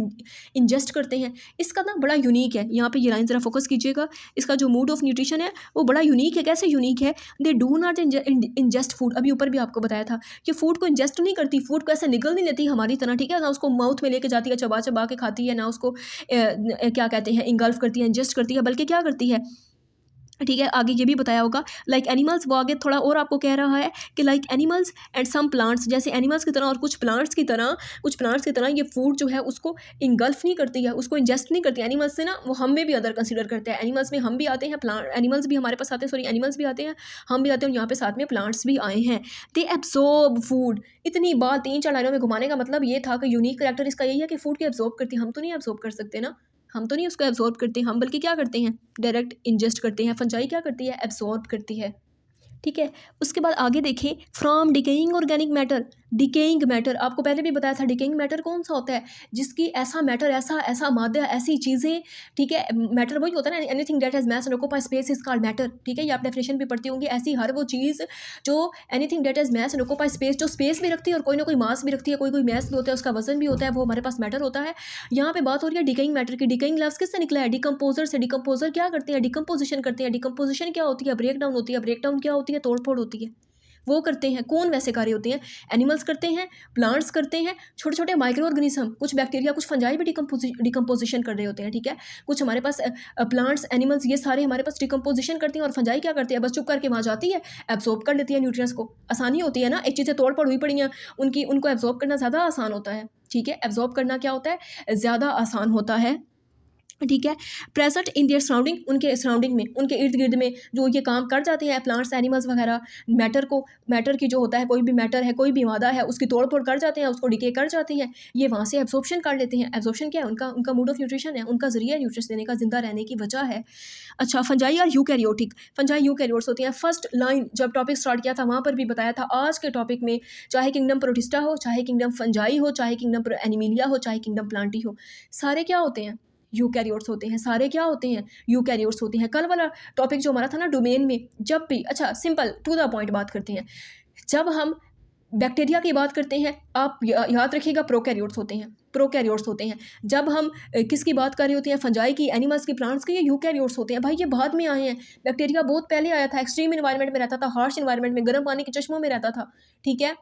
इंजेस्ट करते हैं। इसका ना बड़ा यूनिक है। यहाँ पे ये लाइन ज़रा फोकस कीजिएगा, इसका जो मूड ऑफ न्यूट्रिशन है वो बड़ा यूनिक है। कैसे यूनिक है, they do not ingest food. अभी ऊपर भी आपको बताया था कि फूड को इंजेस्ट नहीं करती, फूड को ऐसे निगल नहीं लेती हमारी तरह। ठीक है, ना उसको माउथ में लेके जाती है, चबा चबा के खाती है, ना उसको क्या कहते हैं, इंगल्फ करती है, इंजेस्ट करती है, बल्कि क्या करती है, ठीक है, आगे ये भी बताया होगा, लाइक एनिमल्स। वो आगे थोड़ा और आपको कह रहा है कि like animals and some plants, जैसे एनिमल्स की तरह और कुछ प्लांट्स की तरह ये फूड जो है उसको इंगल्फ नहीं करती है, उसको इंजेस्ट नहीं करती। एनिमल्स से ना वो हम में भी अदर कंसीडर करते हैं, एनिमल्स में हम भी आते हैं, एनिमल्स भी हमारे पास आते हैं, एनिमल्स भी आते हैं, हम भी आते हैं, और यहाँ पे साथ में प्लांट्स भी आए हैं। They absorb food. इतनी बात 3-4 लाइनों में घुमाने का मतलब ये था कि यूनिक करैक्टर इसका यही है कि फूड को एब्जॉर्ब करती है। हम तो नहीं एब्जॉर्ब कर सकते ना, हम तो नहीं उसको एब्जॉर्ब करते, हम बल्कि क्या करते हैं, डायरेक्ट इंजेस्ट करते हैं। फंजाई क्या करती है, एब्जॉर्ब करती है। ठीक है, उसके बाद आगे देखें, from decaying organic matter. Decaying matter आपको पहले भी बताया था, डिकेइंग मैटर कौन सा होता है, जिसकी ऐसा मैटर, ऐसा मादा, ऐसी चीज़ें। ठीक है, मैटर वही होता है ना, anything that has mass and occupy space is called matter. ठीक है, ये आप डेफिनेशन भी पढ़ती होंगी। ऐसी हर वो चीज़ जो anything that has mass and occupy space, जो स्पेस भी रखती है और कोई ना कोई मास भी रखती है, कोई मास भी होता है, उसका वजन भी होता है, वो हमारे पास मैटर होता है। यहाँ पे बात हो रही है डिकेइंग मैटर की। डिकेइंग लफ्ज़ किससे निकला है, डिकम्पोजर से। डिकम्पोजर क्या करते हैं, डिकम्पोजिशन करते हैं। डिकम्पोजिशन क्या होती है, ब्रेक डाउन होती है। ब्रेक डाउन क्या होती है, तोड़ फोड़ होती है, वो करते हैं। कौन वैसे कार्य होते हैं, एनिमल्स करते हैं, प्लांट्स करते हैं, छोटे छोटे माइक्रो ऑर्गेनिज्म, कुछ बैक्टीरिया, कुछ फंजाई भी डिकम्पोजिशन कर रहे होते हैं। ठीक है, कुछ हमारे पास प्लांट्स, एनिमल्स, ये सारे हमारे पास डिकम्पोजिशन करते हैं। और फंजाई क्या करती है, बस चुप करके वहाँ जाती है, एब्जॉर्ब कर लेती है न्यूट्रिएंट्स को। आसानी होती है ना, एक चीज़ें तोड़ पड़ हुई पड़ी हैं, उनको एब्जॉर्ब करना ज़्यादा आसान होता है। ठीक है, एब्जॉर्ब करना क्या होता है, ज़्यादा आसान होता है। ठीक है, प्रेजेंट इन देयर सराउंडिंग, उनके सराउंडिंग में, उनके इर्द गिर्द में जो ये काम कर जाते हैं प्लांट्स, एनिमल्स वगैरह, मैटर की जो होता है, कोई भी मैटर है, कोई भी मादा है, उसकी तोड़ फोड़ कर जाते हैं, उसको डिके कर जाते हैं, ये वहाँ से एब्जॉर्प्शन कर लेते हैं। एब्जॉर्प्शन क्या है, उनका मूड ऑफ न्यूट्रिशन है, उनका जरिया न्यूट्रिशन देने का, जिंदा रहने की वजह है। अच्छा, फंजाई और यूकैरियोटिक। फंजाई यूकैरियोट्स होती हैं। फर्स्ट लाइन जब टॉपिक स्टार्ट किया था वहाँ पर भी बताया था, आज के टॉपिक में चाहे किंगडम प्रोटिस्टा हो, चाहे किंगडम फंजाई हो, चाहे किंगडम एनिमिलिया हो, चाहे किंगडम प्लांटी हो, सारे क्या होते हैं, यूकैरियोट्स होते हैं। सारे क्या होते हैं, यूकैरियोट्स होते हैं। कल वाला टॉपिक जो हमारा था ना डोमेन में, जब भी, अच्छा सिंपल टू द पॉइंट बात करते हैं, जब हम बैक्टीरिया की बात करते हैं, आप याद रखिएगा प्रोकैरियोट्स होते हैं, प्रोकैरियोट्स होते हैं। जब हम किसकी बात कर रहे होते हैं, फंजाई की, एनिमल्स की, प्लांट्स की, ये यूकैरियोट्स होते हैं। भाई ये बाद में आए हैं, बैक्टीरिया बहुत पहले आया था, एक्सट्रीम इन्वायरमेंट में रहता था, हार्श इन्वायरमेंट में, गर्म पानी के चश्मों में रहता था। ठीक है,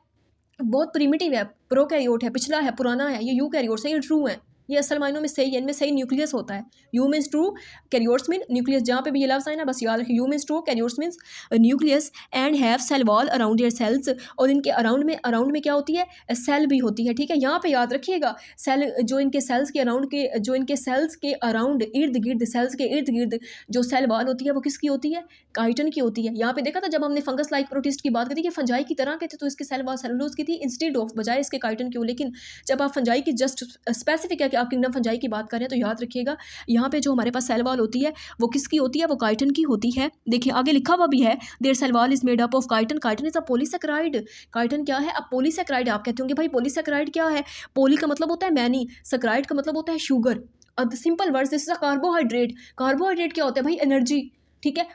बहुत प्रिमिटिव है, प्रोकैरियोट है, पिछला है, पुराना है, ये यूकैरियोट्स है, ये ट्रू है। ये असल मायनों में सही है, इनमें सही न्यूक्लियस होता है। You means true, karyotes mean nucleus. जहाँ पे भी ये लफ्ज़ आए ना बस याद रखिए, eu means true, karyotes means nucleus and have cell wall around their cells, और इनके अराउंड में क्या होती है, सेल भी होती है, ठीक है। यहाँ पे याद रखिएगा सेल जो इनके सेल्स के अराउंड के, जो इनके सेल्स के अराउंड इर्द गिर्द, सेल्स के इर्द गिर्द जो सेल वॉल होती है वो किसकी होती है, काइटन की होती है। यहाँ पे देखा था जब हमने फंगस लाइक प्रोटिस्ट की बात करी कि फंजाई की तरह के थे, तो इसके सेल वॉल सेलुलोज की थी इंस्टेड ऑफ, बजाय इसके काइटन की हो। लेकिन जब आप फंजाई की जस्ट स्पेसिफिक है कि आप किंगडम फंजाई की बात करें, तो याद रखिएगा यहाँ पे जो हमारे पास सेल वॉल होती है वो किसकी होती है, वो काइटन की होती है। देखिए आगे लिखा हुआ भी है, their cell wall is made up of chitin, chitin is a polysaccharide. Chitin क्या है, अब पॉलीसेकेराइड। आप कहते होंगे भाई पॉलीसेकेराइड क्या है, पॉली का मतलब होता है मैनी, सेकेराइड का मतलब होता है sugar. Simple words, this is a carbohydrate. Carbohydrate क्या होता है भाई, एनर्जी, ठीक है।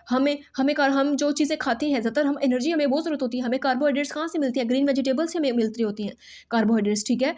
हम जो चीज़ें खाते हैं ज़्यादातर, हम एनर्जी हमें बहुत ज़रूरत होती है, हमें कार्बोहाइड्रेट्स कहाँ से मिलती है, ग्रीन वेजिटेबल्स से हमें मिलती होती हैं कार्बोहाइड्रेट्स, ठीक है।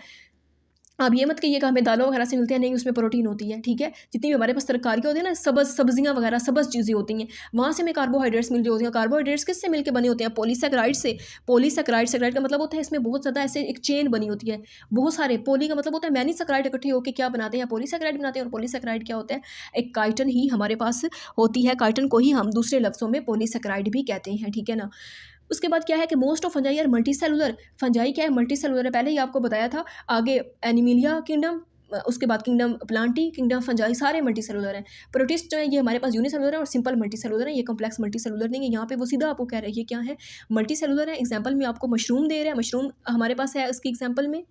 आप ये मत कहिएगा हमें दालों वगैरह से मिलते हैं, नहीं, उसमें प्रोटीन होती है, ठीक है। जितनी भी हमारे पास तरकारियाँ होती हैं ना, सब्जियाँ वगैरह सबज चीज़ें होती हैं, वहाँ से हमें कार्बोहाइड्रेट्स मिल रही होती हैं। कार्बोहाइड्रेट्स किससे मिलकर बने होते हैं, पॉलीसेकेराइड से। पॉलीसेकेराइड का मतलब होता है इसमें बहुत ज़्यादा ऐसे एक चेन बनी होती है, बहुत सारे। पॉली का मतलब होता है मैनी सेकेराइड इकट्ठे होकर क्या बनाते हैं, पॉलीसेकेराइड बनाते हैं। और पॉलीसेकेराइड क्या होता है, एक काइटन ही हमारे पास होती है, काइटन को ही हम दूसरे लफ्ज़ों में पॉलीसेकेराइड भी कहते हैं, ठीक है ना। उसके बाद क्या है कि most of fungi are multicellular. Fungi क्या है, मल्टी सेलुलर है, पहले ही आपको बताया था। आगे एनिमिलिया किंगडम, उसके बाद किंगडम प्लांटी, किंगडम फंजाई, सारे मल्टी सेलुलर हैं। प्रोटिस्ट जो है ये हमारे पास यूनिसेलुलर है और सिंपल मल्टी सेलुलर है, ये कॉम्प्लेक्स मल्टी सेलुलर नहीं है। यहाँ पे वो सीधा आपको कह रही है क्या है, मल्टी सेलुलर है। एग्जाम्पल में आपको मशरूम दे रहे हैं, मशरूम हमारे पास है उसकी एग्जाम्पल में,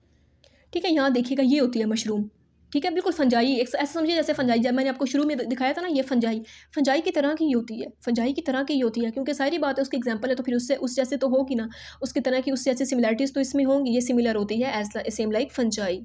ठीक है। यहाँ देखिएगा ये होती है मशरूम, ठीक है, बिल्कुल फंजाई। एक ऐसा समझिए जैसे फंजाई, जब मैंने आपको शुरू में दिखाया था ना, ये फंजाई, फंजाई की तरह की ही होती है, फंजाई की तरह की ही होती है, क्योंकि सारी बात है उसकी एग्जांपल है, तो फिर उससे उस जैसे तो होगी ना, उसकी तरह की, उससे ऐसी सिमिलैरिटीज़ तो इसमें होंगी, ये सिमिलर होती है एज सेम लाइक फंजाई।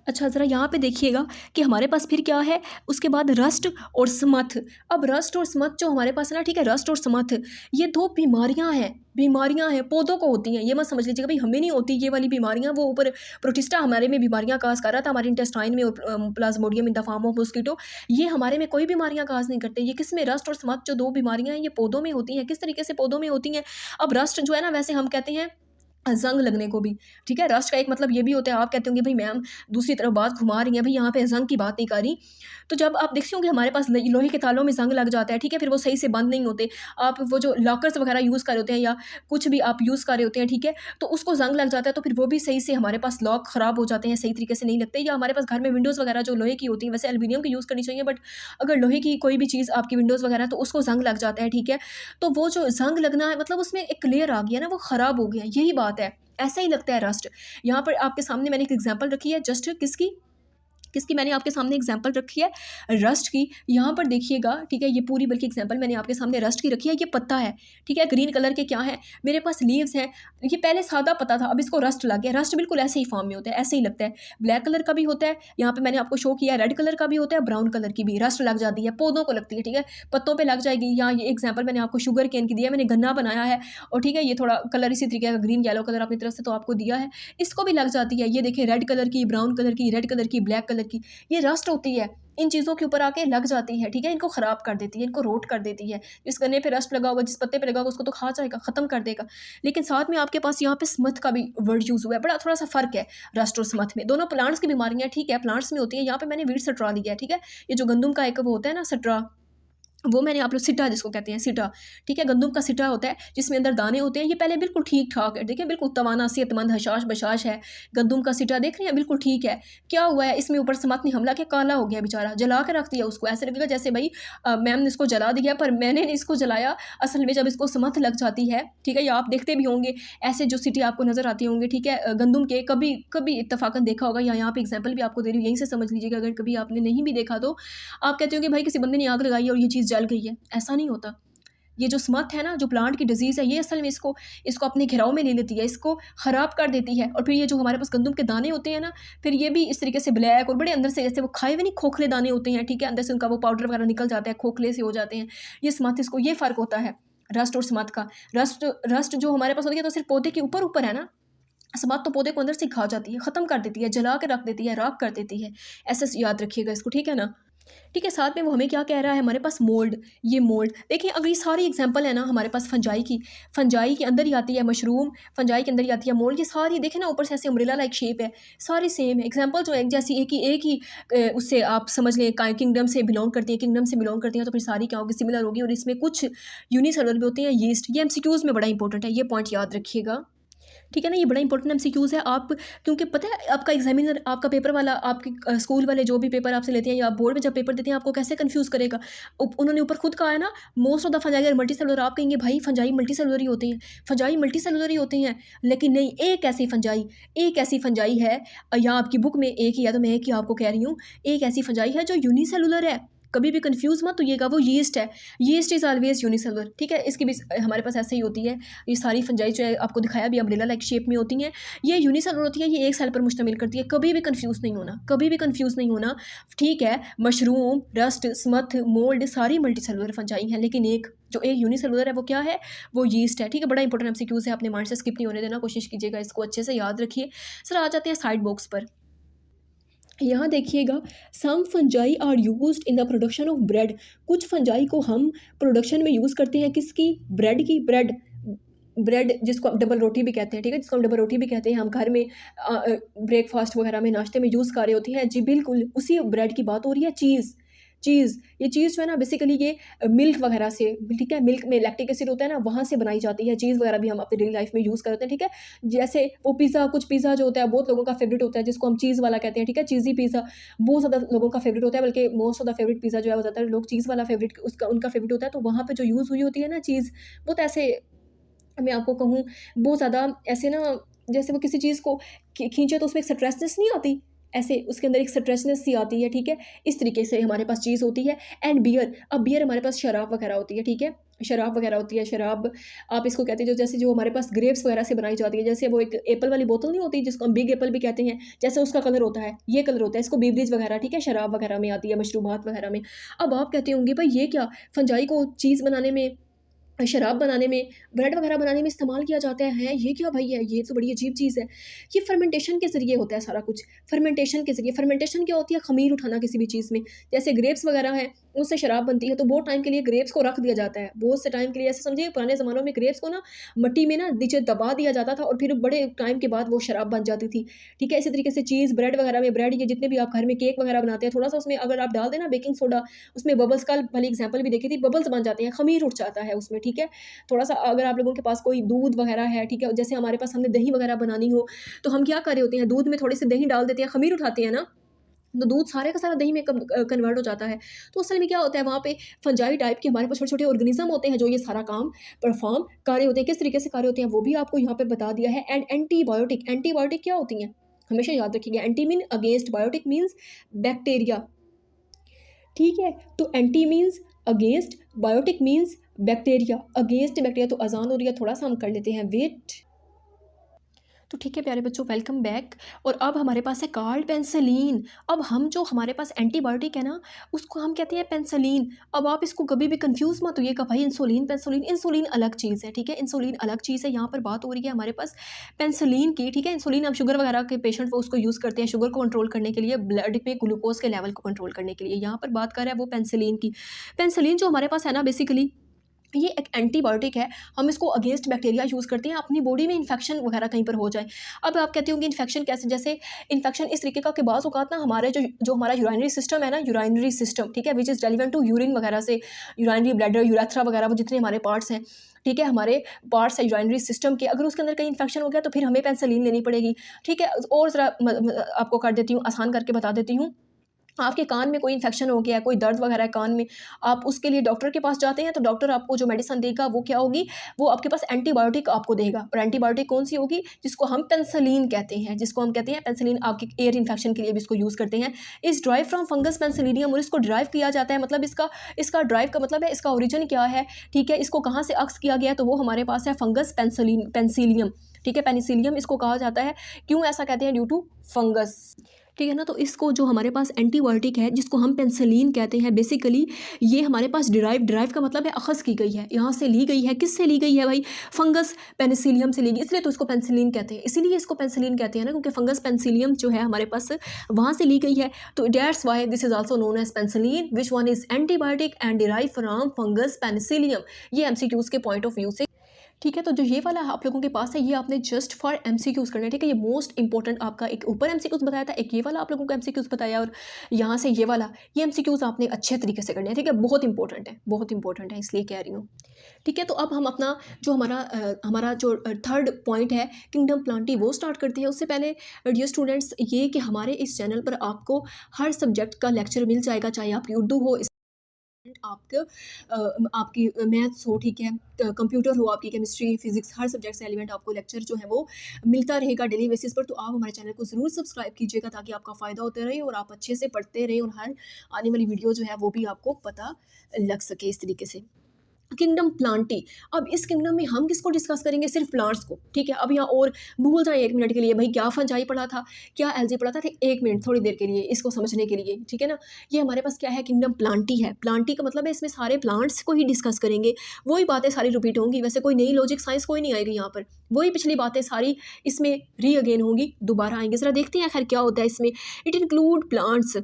अच्छा ज़रा यहाँ पे देखिएगा कि हमारे पास फिर क्या है, उसके बाद रस्ट और स्मथ। अब रस्ट और स्मथ जो हमारे पास है ना, ठीक है, रस्ट और स्मथ ये दो बीमारियाँ हैं, पौधों को होती हैं। ये मत समझ लीजिएगा भाई हमें नहीं होती ये वाली बीमारियाँ, वो ऊपर प्रोटिस्टा हमारे में बीमारियाँ काज कर रहा था, हमारे इंटेस्टाइन में, Plasmodium in the form of mosquito. ये हमारे में कोई बीमारियाँ काज नहीं करते। ये किस में, रस्ट और स्मथ जो दो बीमारियाँ हैं ये पौधों में होती हैं। किस तरीके से पौधों में होती हैं, अब रस्ट जो है ना, वैसे हम कहते हैं जंग लगने को भी, ठीक है। रस्ट का एक मतलब ये भी होता है, आप कहते होंगे भाई मैम दूसरी तरफ बात घुमा रही हैं, भाई यहाँ पे जंग की बात नहीं कर रही। तो जब आप देखते होंगे हमारे पास लोहे के तालों में जंग लग जाता है, ठीक है, फिर वो सही से बंद नहीं होते। आप वो जो लॉकर्स वगैरह यूज़ कर रहे होते हैं या कुछ भी आप यूज़ कर रहे होते हैं, ठीक है, तो उसको जंग लग जाता है, तो फिर वो भी सही से हमारे पास लॉक ख़राब हो जाते हैं, सही तरीके से नहीं लगते। या हमारे पास घर में विंडोज़ वगैरह जो लोहे की होती हैं, वैसे एल्यूमिनियम की यूज़ करनी चाहिए, बट अगर लोहे की कोई भी चीज़ आपकी विंडोज़ वगैरह, तो उसको जंग लग जाता है, ठीक है। तो वो जो जंग लगना है मतलब उसमें एक लेयर आ गया ना, वो ख़राब हो गया, यही बात है। ऐसा ही लगता है रस्ट। यहाँ पर आपके सामने मैंने एक एग्जांपल रखी है, जस्ट किसकी मैंने आपके सामने एग्जांपल रखी है, रस्ट की। यहाँ पर देखिएगा, ठीक है, ये पूरी बल्कि एग्जांपल मैंने आपके सामने रस्ट की रखी है। ये पत्ता है, ठीक है, ग्रीन कलर के क्या है मेरे पास, लीव्स हैं। ये पहले सादा पत्ता था, अब इसको रस्ट लग गया। रस्ट बिल्कुल ऐसे ही फॉर्म में होता है, ऐसे ही लगता है। ब्लैक कलर का भी होता है, यहाँ पे मैंने आपको शो किया, रेड कलर का भी होता है, ब्राउन कलर की भी रस्ट लग जाती है, पौधों को लगती है, ठीक है, पत्तों पर लग जाएगी। यहाँ ये एग्जाम्पल मैंने आपको शुगर केन की दिया, मैंने गन्ना बनाया है, और ठीक है, ये थोड़ा कलर इसी तरीके का ग्रीन येलो कलर अपनी तरफ से तो आपको दिया है, इसको भी लग जाती है। ये देखिए रेड कलर की, ब्राउन कलर की, रेड कलर की, ब्लैक कलर की, ये रस्ट होती है, इन चीज़ों के ऊपर आके लग जाती है, ठीक है, इनको ख़राब कर देती है, इनको रोट कर देती है। जिस गन्ने पे रस्ट लगा होगा, जिस पत्ते पे लगा होगा, उसको तो खा जाएगा, ख़त्म कर देगा। लेकिन साथ में आपके पास यहाँ पे स्मथ का भी वर्ड यूज़ हुआ है, बड़ा थोड़ा सा फ़र्क है रस्ट और स्मथ में। दोनों प्लांट्स की बीमारियाँ, ठीक है, प्लांट्स में होती है। यहाँ पे मैंने वीट सट्रा दिया है, ठीक है, ये जो गंदुम का एक वो होता है ना सट्रा, वो मैंने आप लोग सिटा जिसको कहते हैं सिटा, ठीक है, गंदुम का सिटा होता है जिसमें अंदर दाने होते हैं। ये पहले बिल्कुल ठीक ठाक है, देखिए बिल्कुल तवाना सेहतमंद हशाश बशाश है गंदुम का सिटा, देख रहे हैं बिल्कुल ठीक है। क्या हुआ है इसमें, ऊपर स्मथ ने हमला किया, काला हो गया बेचारा, जला के रख दिया उसको। ऐसे लगेगा जैसे भाई मैम ने इसको जला दिया, पर मैंने नहीं इसको जलाया। असल में जब इसको स्मथ लग जाती है, ठीक है, या आप देखते भी होंगे ऐसे जो सिटी आपको नज़र आती होंगे, ठीक है, गंदुम के, कभी कभी इत्तफाकन देखा होगा, या यहाँ पे एग्जाम्पल भी आपको दे रही हूँ, यहीं से समझ लीजिएगा। अगर कभी आपने नहीं भी देखा तो आप कहते हो कि भाई किसी बंदे ने आग लगाई और ये चीज़ जल गई है, ऐसा नहीं होता। ये जो स्मथ है ना, जो प्लांट की डिजीज़ है, ये असल में इसको अपने घेराव में ले लेती है, इसको ख़राब कर देती है। और फिर ये जो हमारे पास गंदुम के दाने होते हैं ना, फिर ये भी इस तरीके से ब्लैक और बड़े अंदर से जैसे वो खाए हुए नहीं खोखले दाने होते हैं, ठीक है, अंदर से उनका वो पाउडर वगैरह निकल जाता है, खोखले से हो जाते हैं। ये स्मथ, इसको ये फ़र्क होता है रस्ट और स्मथ का। रस्ट जो हमारे पास होती है तो सिर्फ पौधे के ऊपर ऊपर है ना, स्मथ तो पौधे को अंदर से खा जाती है, ख़त्म कर देती है, जला के रख देती है, राख कर देती है। ऐसे याद रखिएगा इसको, ठीक है ना। ठीक है, साथ में वो हमें क्या कह रहा है, हमारे पास मोल्ड, ये मोल्ड देखिए, अगर ये सारी एग्जांपल है ना हमारे पास फंजाई के अंदर ही आती है मशरूम, फंजाई के अंदर ही आती है मोल्ड, ये सारी देखें ना ऊपर से ऐसे अम्ब्रेला लाइक शेप है, सारी सेम है। एग्जांपल जो है जैसी एक ही उससे आप समझ लें किंगडम से बिलोंग करती हैं, तो फिर सारी क्या होगी, सिमिलर होगी। और इसमें कुछ यूनिसेलुलर भी होते हैं, यीस्ट, ये एमसीक्यूज़ में बड़ा इंपॉर्टेंट है, ये पॉइंट याद रखिएगा। ठीक है ना, ये बड़ा इंपॉर्टेंट एमसीक्यूज़ है। आप क्योंकि पता है आपका एग्जामिनर, आपका पेपर वाला, आपके स्कूल वाले जो भी पेपर आपसे लेते हैं या आप बोर्ड में जब पेपर देते हैं आपको कैसे कंफ्यूज करेगा। उन्होंने ऊपर खुद कहा है ना, most of the fungi are multicellular. आप कहेंगे भाई फंजाई मल्टी सेलुलर ही होते हैं, फंजाई मल्टी सेलुलर ही होते हैं, लेकिन नहीं, एक ऐसी फंजाई है, या आपकी बुक में एक ही है तो मैं एक ही आपको कह रही हूँ, एक ऐसी फंजाई है जो यूनिसेलुलर है। कभी भी कंफ्यूज मत होइएगा, वो यीस्ट है, यीस्ट इज़ ऑलवेज यूनिसेलुलर। ठीक है, इसकी भी हमारे पास ऐसे ही होती है। ये सारी फंजाई जो है आपको दिखाया भी अम्ब्रेला लाइक शेप में होती हैं, ये यूनिसेलुलर होती है, ये एक सेल पर मुश्तमिल करती है। कभी भी कंफ्यूज नहीं होना, कभी भी कंफ्यूज नहीं होना। ठीक है, मशरूम, रस्ट, स्मथ, मोल्ड सारी मल्टी सेलुलर फंजाई हैं, लेकिन एक जो एक यूनिसेलुलर है वो क्या है, वो यीस्ट है। ठीक है, बड़ा इंपॉर्टेंट एमसीक्यूज़ है, अपने माइंड से स्किप नहीं होने देना, कोशिश कीजिएगा इसको अच्छे से याद रखिए। सर आ जाते हैं साइड बॉक्स पर। यहाँ देखिएगा, some fungi are used in the production of bread. कुछ फंजाई को हम प्रोडक्शन में यूज़ करते हैं, किसकी, ब्रेड की। ब्रेड जिसको हम डबल रोटी भी कहते हैं, ठीक है, जिसको हम डबल रोटी भी कहते हैं, हम घर में ब्रेकफास्ट वगैरह में नाश्ते में यूज़ कर रहे होती हैं जी, बिल्कुल उसी ब्रेड की बात हो रही है। चीज़ ये चीज़ जो है ना बेसिकली ये मिल्क वगैरह से, ठीक है, मिल्क में लैक्टिक एसिड होता है ना, वहाँ से बनाई जाती है। चीज़ वगैरह भी हम अपनी डेली लाइफ में यूज़ करते हैं। ठीक है, जैसे वो कुछ पिज़्ज़ा जो होता है बहुत लोगों का फेवरेट होता है, जिसको हम चीज़ वाला कहते हैं। ठीक है, चीज़ी पिज़्ज़ा बहुत ज़्यादा लोगों का फेवरेट होता है, बल्कि most of the favourite pizza जो है वो ज़्यादातर लोग चीज़ वाला फेवरेट उसका उनका फेवरेट होता है। तो वहाँ पे जो यूज़ हुई होती है ना चीज़, बहुत ऐसे, मैं आपको कहूँ बहुत ज़्यादा ऐसे ना, जैसे वो किसी चीज़ को खींचे तो उसमें एक स्ट्रेचनेस नहीं आती, ऐसे उसके अंदर एक स्ट्रेचनेस सी आती है। ठीक है, इस तरीके से हमारे पास चीज़ होती है। एंड बियर, अब बियर हमारे पास शराब वगैरह होती है। ठीक है, शराब वगैरह होती है। शराब आप इसको कहते हैं जो, जैसे जो हमारे पास ग्रेप्स वगैरह से बनाई जाती है, जैसे वो एक एप्पल वाली बोतल नहीं होती जिसको हम बिग एप्पल भी कहते हैं, जैसे उसका कलर होता है, ये कलर होता है, इसको बीवरेज वगैरह, ठीक है, शराब वगैरह में आती है, मशरूबात वगैरह में। अब आप कहते होंगे भाई ये क्या, फंजाई को चीज़ बनाने में, शराब बनाने में, ब्रेड वगैरह बनाने में इस्तेमाल किया जाता है, ये क्या भाई है, ये तो बड़ी अजीब चीज़ है। ये फर्मेंटेशन के ज़रिए होता है सारा कुछ, फर्मेंटेशन के ज़रिए। फर्मेंटेशन क्या होती है, ख़मीर उठाना किसी भी चीज़ में, जैसे ग्रेप्स वगैरह हैं, उससे शराब बनती है, तो बहुत टाइम के लिए ग्रेप्स को रख दिया जाता है, बहुत से टाइम के लिए। ऐसे समझिए पुराने ज़मानों में ग्रेप्स को ना मिट्टी में ना नीचे दबा दिया जाता था और फिर बड़े टाइम के बाद वो शराब बन जाती थी। ठीक है, इसी तरीके से चीज़, ब्रेड वगैरह में, ब्रेड ये जितने भी आप घर में केक वगैरह बनाते हैं, थोड़ा-सा उसमें अगर आप डाल दें ना बेकिंग सोडा, उसमें बबल्स, कल वाली एग्जांपल भी देखी थी, बबल्स बन जाते हैं, ख़मीर उठ जाता है उसमें। ठीक है, थोड़ा-सा अगर आप लोगों के पास कोई दूध वगैरह है, ठीक है, जैसे हमारे पास हमने दही वगैरह बनानी हो, तो हम क्या कर रहे होते हैं, दूध में थोड़ी सी दही डाल देते हैं, ख़मीर उठाते हैं ना, तो दूध सारे का सारा दही में कन्वर्ट हो जाता है। तो असल में क्या होता है, वहाँ पे फंजाई टाइप के हमारे पास छोटे-छोटे ऑर्गेनिज़्म होते हैं जो ये सारा काम परफ़ॉर्म कर रहे होते हैं। किस तरीके से कर रहे होते हैं वो भी आपको यहाँ पे बता दिया है। एंड एंटीबायोटिक, एंटीबायोटिक क्या होती हैं? हमेशा याद रखिएगा, anti mean against, biotic means bacteria. ठीक है, तो anti means against, biotic means bacteria. Against bacteria तो अज़ान हो रही है, थोड़ा सा हम कर लेते हैं वेट। तो ठीक है प्यारे बच्चों, वेलकम बैक। और अब हमारे पास है कार्ड पेंसिलिन। अब हम जो हमारे पास एंटीबायोटिक है ना, उसको हम कहते हैं पेंसिलिन। अब आप इसको कभी भी कंफ्यूज मत होइएगा भाई, इंसुलिन पेंसिलिन, इंसुलिन अलग चीज़ है। ठीक है, इंसुलिन अलग चीज़ है। यहाँ पर बात हो रही है हमारे पास पेंसिलिन की। ठीक है, इंसुलिन हम शुगर वगैरह के पेशेंट वो उसको यूज़ करते हैं शुगर को कंट्रोल करने के लिए, ब्लड में ग्लूकोज के लेवल को कंट्रोल करने के लिए। यहाँ पर बात कर रहा है वो पेंसिलिन की। पेंसिलिन जो हमारे पास है ना बेसिकली ये एक एंटीबायोटिक है। हम इसको अगेंस्ट बैक्टीरिया यूज़ करते हैं, अपनी बॉडी में इन्फेक्शन वगैरह कहीं पर हो जाए। अब आप कहते होंगे इन्फेक्शन कैसे, जैसे इन्फेक्शन इस तरीके का कि बाज़ औक़ात ना हमारे जो हमारा यूराइनरी सिस्टम है ना, यूराइनरी सिस्टम, ठीक है, which is relevant to urine वगैरह से, यूराइनरी ब्लैडर, यूरेथ्रा वगैरह, वो जितने हमारे पार्ट्स हैं, ठीक है, हमारे पार्ट्स है यूराइनरी सिस्टम के, अगर उसके अंदर कहीं इन्फेक्शन हो गया तो फिर हमें पेंसिलिन लेनी पड़ेगी। ठीक है, और ज़रा आपको कर देती हूँ, आसान करके बता देती हूँ। आपके कान में कोई इन्फेक्शन हो गया है, कोई दर्द वगैरह है कान में, आप उसके लिए डॉक्टर के पास जाते हैं, तो डॉक्टर आपको जो मेडिसिन देगा वो क्या होगी, वो आपके पास एंटीबायोटिक आपको देगा। और एंटीबायोटिक कौन सी होगी, जिसको हम पेंसिलिन कहते हैं, पेंसिलिन आपके एयर इन्फेक्शन के लिए भी इसको यूज़ करते हैं। इस ड्राइव फ्रॉम फंगस पेंसिलिनियम, और इसको ड्राइव किया जाता है, मतलब इसका ड्राइव का मतलब है इसका ओरिजिन क्या है। ठीक है, इसको कहाँ से अक्स किया गया है, तो वो हमारे पास है फंगस पेंसिलियम। ठीक है, पेनिसिलियम इसको कहा जाता है। क्यों ऐसा कहते हैं, ड्यू टू फंगस। ठीक है ना। तो इसको जो हमारे पास एंटीबायोटिक है जिसको हम पेनिसिलिन कहते हैं, बेसिकली ये हमारे पास डिराइव का मतलब है अखज़ की गई है, यहाँ से ली गई है। किससे ली गई है भाई? फंगस पेनिसिलियम से ली गई, इसलिए तो इसको पेनिसिलिन कहते हैं। इसीलिए इसको पेनिसिलिन कहते हैं ना, क्योंकि फंगस पेनिसिलियम जो है हमारे पास वहाँ से ली गई है। तो that's why this is also known as penicillin which one is antibiotic and derive from fungus penicillium. ये एमसीक्यूज के पॉइंट ऑफ व्यू से, ठीक है। तो जो ये वाला आप लोगों के पास है ये आपने जस्ट फॉर एमसीक्यूज करना है, ठीक है। ये मोस्ट इंपॉर्टेंट आपका, एक ऊपर एमसीक्यूज बताया था, एक ये वाला आप लोगों को एमसीक्यूज बताया, और यहाँ से ये वाला, ये एमसीक्यूज आपने अच्छे तरीके से करने हैं, ठीक है। बहुत इंपॉर्टेंट है, बहुत इंपॉर्टेंट है, इसलिए कह रही हूँ, ठीक है। तो अब हम अपना जो हमारा जो थर्ड पॉइंट है किंगडम प्लांटी वो स्टार्ट करते हैं। उससे पहले डियर स्टूडेंट्स ये कि हमारे इस चैनल पर आपको हर सब्जेक्ट का लेक्चर मिल जाएगा, चाहे आपकी उर्दू हो, आपकी मैथ्स हो, ठीक है, कंप्यूटर हो, आपकी केमिस्ट्री, फिजिक्स, हर सब्जेक्ट से एलिमेंट आपको लेक्चर जो है वो मिलता रहेगा डेली बेसिस पर। तो आप हमारे चैनल को ज़रूर सब्सक्राइब कीजिएगा ताकि आपका फ़ायदा होता रहे और आप अच्छे से पढ़ते रहें और हर आने वाली वीडियो जो है वो भी आपको पता लग सके इस तरीके से। किंगडम प्लांटी, अब इस किंगडम में हम किसको डिस्कस करेंगे? सिर्फ प्लांट्स को, ठीक है। अब यहाँ और भूल जाए 1 मिनट के लिए भाई क्या फंजाई पढ़ा था, क्या एलजी पढ़ा था, 1 मिनट थोड़ी देर के लिए इसको समझने के लिए, ठीक है ना। ये हमारे पास क्या है? किंगडम प्लांटी है। प्लांटी का मतलब है इसमें सारे प्लांट्स को ही डिस्कस करेंगे, वही बातें सारी रिपीट होंगी, वैसे कोई नई लॉजिक साइंस कोई नहीं आएगी यहाँ पर, वही पिछली बातें सारी इसमें री अगेन होंगी, दोबारा आएंगे। ज़रा देखते हैं खैर क्या होता है इसमें। It include plants,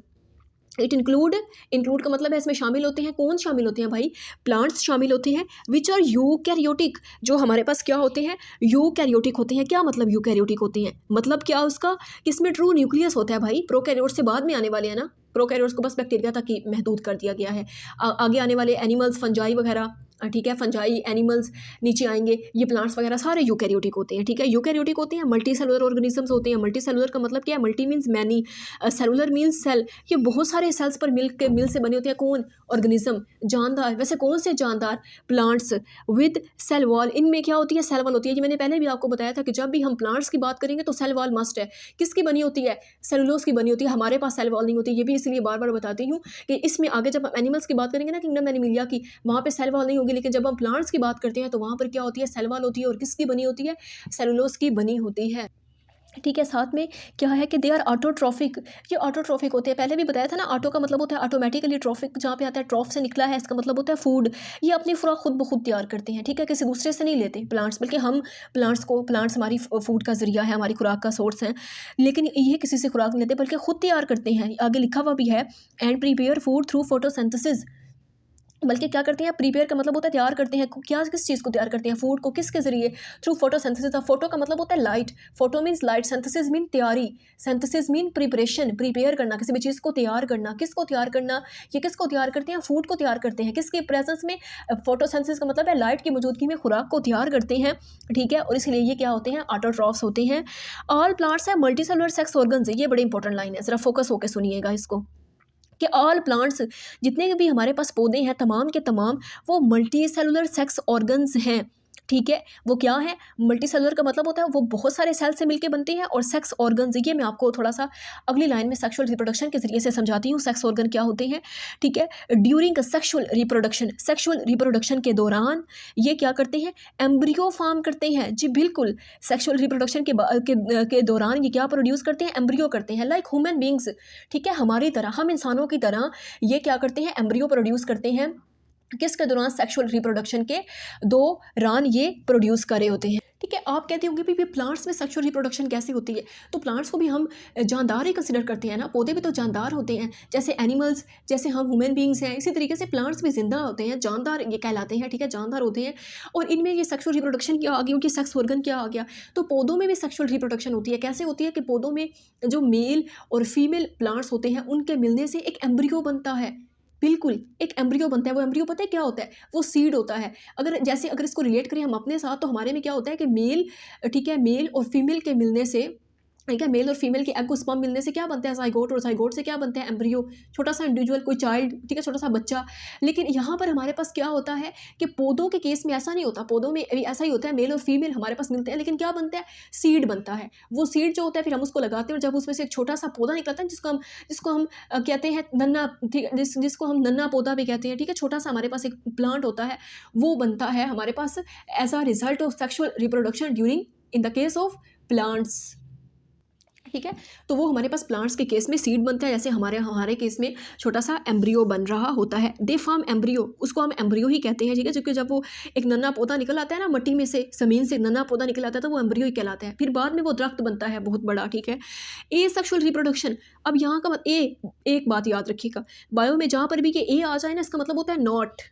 it include का मतलब है इसमें शामिल होते हैं, कौन शामिल होते हैं भाई? प्लांट्स शामिल होते हैं विच आर यूकैरियोटिक, जो हमारे पास क्या होते हैं? यूकैरियोटिक होते हैं। क्या मतलब यूकैरियोटिक होते हैं? मतलब क्या उसका? किसमें ट्रू न्यूक्लियस होता है भाई? प्रोकैरियोट से बाद में आने वाले हैं ना, प्रोकैरियोट्स को बस बैक्टीरिया तक ही महदूद कर दिया गया है। आगे आने वाले एनिमल्स, फंजाई वगैरह, ठीक है, फंजाई एनिमल्स नीचे आएंगे, ये प्लांट्स वगैरह सारे यूकैरियोटिक होते हैं, ठीक है। यूकैरियोटिक होते हैं, मल्टी सेलुलर ऑर्गेनिजम्स होते हैं। मल्टी सेलुलर का मतलब क्या है? Multi means many, cellular means cell, ये बहुत सारे सेल्स पर मिल से बने होते हैं। कौन? ऑर्गेनिज्म, जानदार। वैसे कौन से जानदार? प्लांट्स विद सेल वॉल, इनमें क्या होती है? सेल वॉल होती है। ये मैंने पहले भी आपको बताया था कि जब भी हम प्लांट्स की बात करेंगे तो सेल वॉल मस्ट है। किसकी बनी होती है? सेलुलोज की बनी होती है। हमारे पास सेल वॉल नहीं होती, ये भी इसलिए बार बार बताती हूँ कि इसमें आगे जब हम एनिमल्स की बात करेंगे ना, किंगडम एनिमिलिया की, वहाँ पे सेल वॉल नहीं होगी, लेकिन जब हम प्लांट्स की बात करते हैं तो वहाँ पर क्या होती है? सेल वॉल होती है। और किसकी बनी होती है? सेलुलोज की बनी होती है, ठीक है। साथ में क्या है कि दे आर ऑटोट्रॉफिक, ये ऑटोट्रॉफिक होते हैं। पहले भी बताया था ना, ऑटो का मतलब होता है ऑटोमेटिकली, ट्रॉफिक जहाँ पे आता है ट्रॉफ से निकला है, इसका मतलब होता है फूड। ये अपनी खुराक खुद ब खुद तैयार करते हैं, ठीक है, किसी दूसरे से नहीं लेते प्लांट्स, बल्कि हम प्लांट्स हमारी फूड का जरिया है, हमारी खुराक का सोर्स है, लेकिन ये किसी से खुराक नहीं लेते बल्कि खुद तैयार करते हैं। आगे लिखा हुआ भी है, and prepare food through photosynthesis, बल्कि क्या करते हैं? प्रिपेयर का मतलब होता है तैयार करते हैं। क्या? किस चीज़ को तैयार करते हैं? फूड को। किसके जरिए? Through photosynthesis. फोटो का मतलब होता है light, photo means light, synthesis mean तैयारी, सिंथेसिस मीन प्रिपरेशन, प्रिपेयर करना, किसी भी चीज़ को तैयार करना। किसको तैयार करना? ये किसको तैयार करते हैं? फूड को तैयार करते हैं। किसके प्रेजेंस में? फोटोसिंथेसिस का मतलब है लाइट की मौजूदगी में खुराक को तैयार करते हैं, ठीक है। और इसलिए ये क्या होते हैं? ऑटोट्रॉफ्स होते हैं। ऑल प्लांट्स है मल्टी सेलुलर सेक्स ऑर्गन्स, ये बड़ी इंपॉर्टेंट लाइन है, ज़रा फोकस होकर सुनिएगा इसको, कि ऑल प्लांट्स, जितने भी हमारे पास पौधे हैं तमाम के तमाम वो मल्टी सेलुलर सेक्स ऑर्गन्स हैं, ठीक है। वो क्या है? मल्टी सेलुलर का मतलब होता है वो बहुत सारे सेल से मिलके बनते हैं, और सेक्स ऑर्गन्स, ये मैं आपको थोड़ा सा अगली लाइन में सेक्सुअल रिप्रोडक्शन के जरिए से समझाती हूँ सेक्स ऑर्गन क्या होते हैं, ठीक है। ड्यूरिंग सेक्सुअल रिप्रोडक्शन के दौरान ये क्या करते हैं? एम्ब्रियो फॉर्म करते हैं। जी बिल्कुल, सेक्सुअल रिप्रोडक्शन के दौरान ये क्या प्रोड्यूस करते हैं? एम्ब्रियो करते हैं, लाइक ह्यूमन बींग्स, ठीक है, हमारी तरह, हम इंसानों की तरह ये क्या करते हैं? एम्ब्रियो प्रोड्यूस करते हैं। किसके दौरान? सेक्सुअल रिप्रोडक्शन के दौरान ये प्रोड्यूस कर रहे होते हैं, ठीक है। आप कहते होंगे भी प्लांट्स में सेक्सुअल रिप्रोडक्शन कैसे होती है? तो प्लांट्स को भी हम जानदार ही कंसिडर करते हैं ना, पौधे भी तो जानदार होते हैं, जैसे एनिमल्स, जैसे हम ह्यूमन बींग्स हैं, इसी तरीके से प्लांट्स भी जिंदा होते हैं, जानदार ये कहलाते हैं, ठीक है, जानदार होते हैं। और इनमें ये सेक्सुअल रिप्रोडक्शन क्या आ गया? उनकी सेक्स ऑर्गन क्या आ गया? तो पौधों में भी सेक्सुअल रिप्रोडक्शन होती है। कैसे होती है? कि पौधों में जो मेल और फीमेल प्लांट्स होते हैं उनके मिलने से एक एम्ब्रियो बनता है, बिल्कुल एक एम्ब्रियो बनता है। वो एम्ब्रियो पता है क्या होता है? वो सीड होता है। अगर इसको रिलेट करें हम अपने साथ, तो हमारे में क्या होता है कि मेल, ठीक है, मेल और फीमेल के मिलने से, ठीक है, मेल और फीमेल के एग और स्पर्म मिलने से क्या बनता है? जाइगोट, और जाइगोट से क्या बनता है? एम्ब्रियो, छोटा सा इंडिविजुअल, कोई चाइल्ड, ठीक है, छोटा सा बच्चा। लेकिन यहाँ पर हमारे पास क्या होता है कि पौधों के केस में ऐसा नहीं होता, पौधों में भी ऐसा ही होता है, मेल और फीमेल हमारे पास मिलते हैं, लेकिन क्या बनता है? सीड बनता है। वो सीड जो होता है फिर हम उसको लगाते हैं, और जब उसमें से एक छोटा सा पौधा निकलता है जिसको हम कहते हैं नन्ना, ठीक है, जिसको हम नन्ना पौधा भी कहते हैं, ठीक है, छोटा सा हमारे पास एक प्लांट होता है, वो बनता है हमारे पास as a result of sexual reproduction during in the case of plants, ठीक है। तो वो हमारे पास प्लांट्स के केस में सीड बनता है, जैसे हमारे हमारे केस में छोटा सा एम्ब्रियो बन रहा होता है। दे फॉर्म एम्ब्रियो, उसको हम एम्ब्रियो ही कहते हैं, ठीक है, क्योंकि जब वो एक नन्हा पौधा निकल आता है ना मट्टी में से, ज़मीन से नन्हा पौधा निकल आता है, तो वो एम्ब्रियो ही कहलाता है। फिर बाद में वो दरख्त बनता है बहुत बड़ा, ठीक है। ए सेक्शुअल रिप्रोडक्शन, अब यहाँ का ए, एक बात याद रखिएगा, बायो में जहाँ पर भी कि ए आ जाए ना, इसका मतलब होता है नॉट,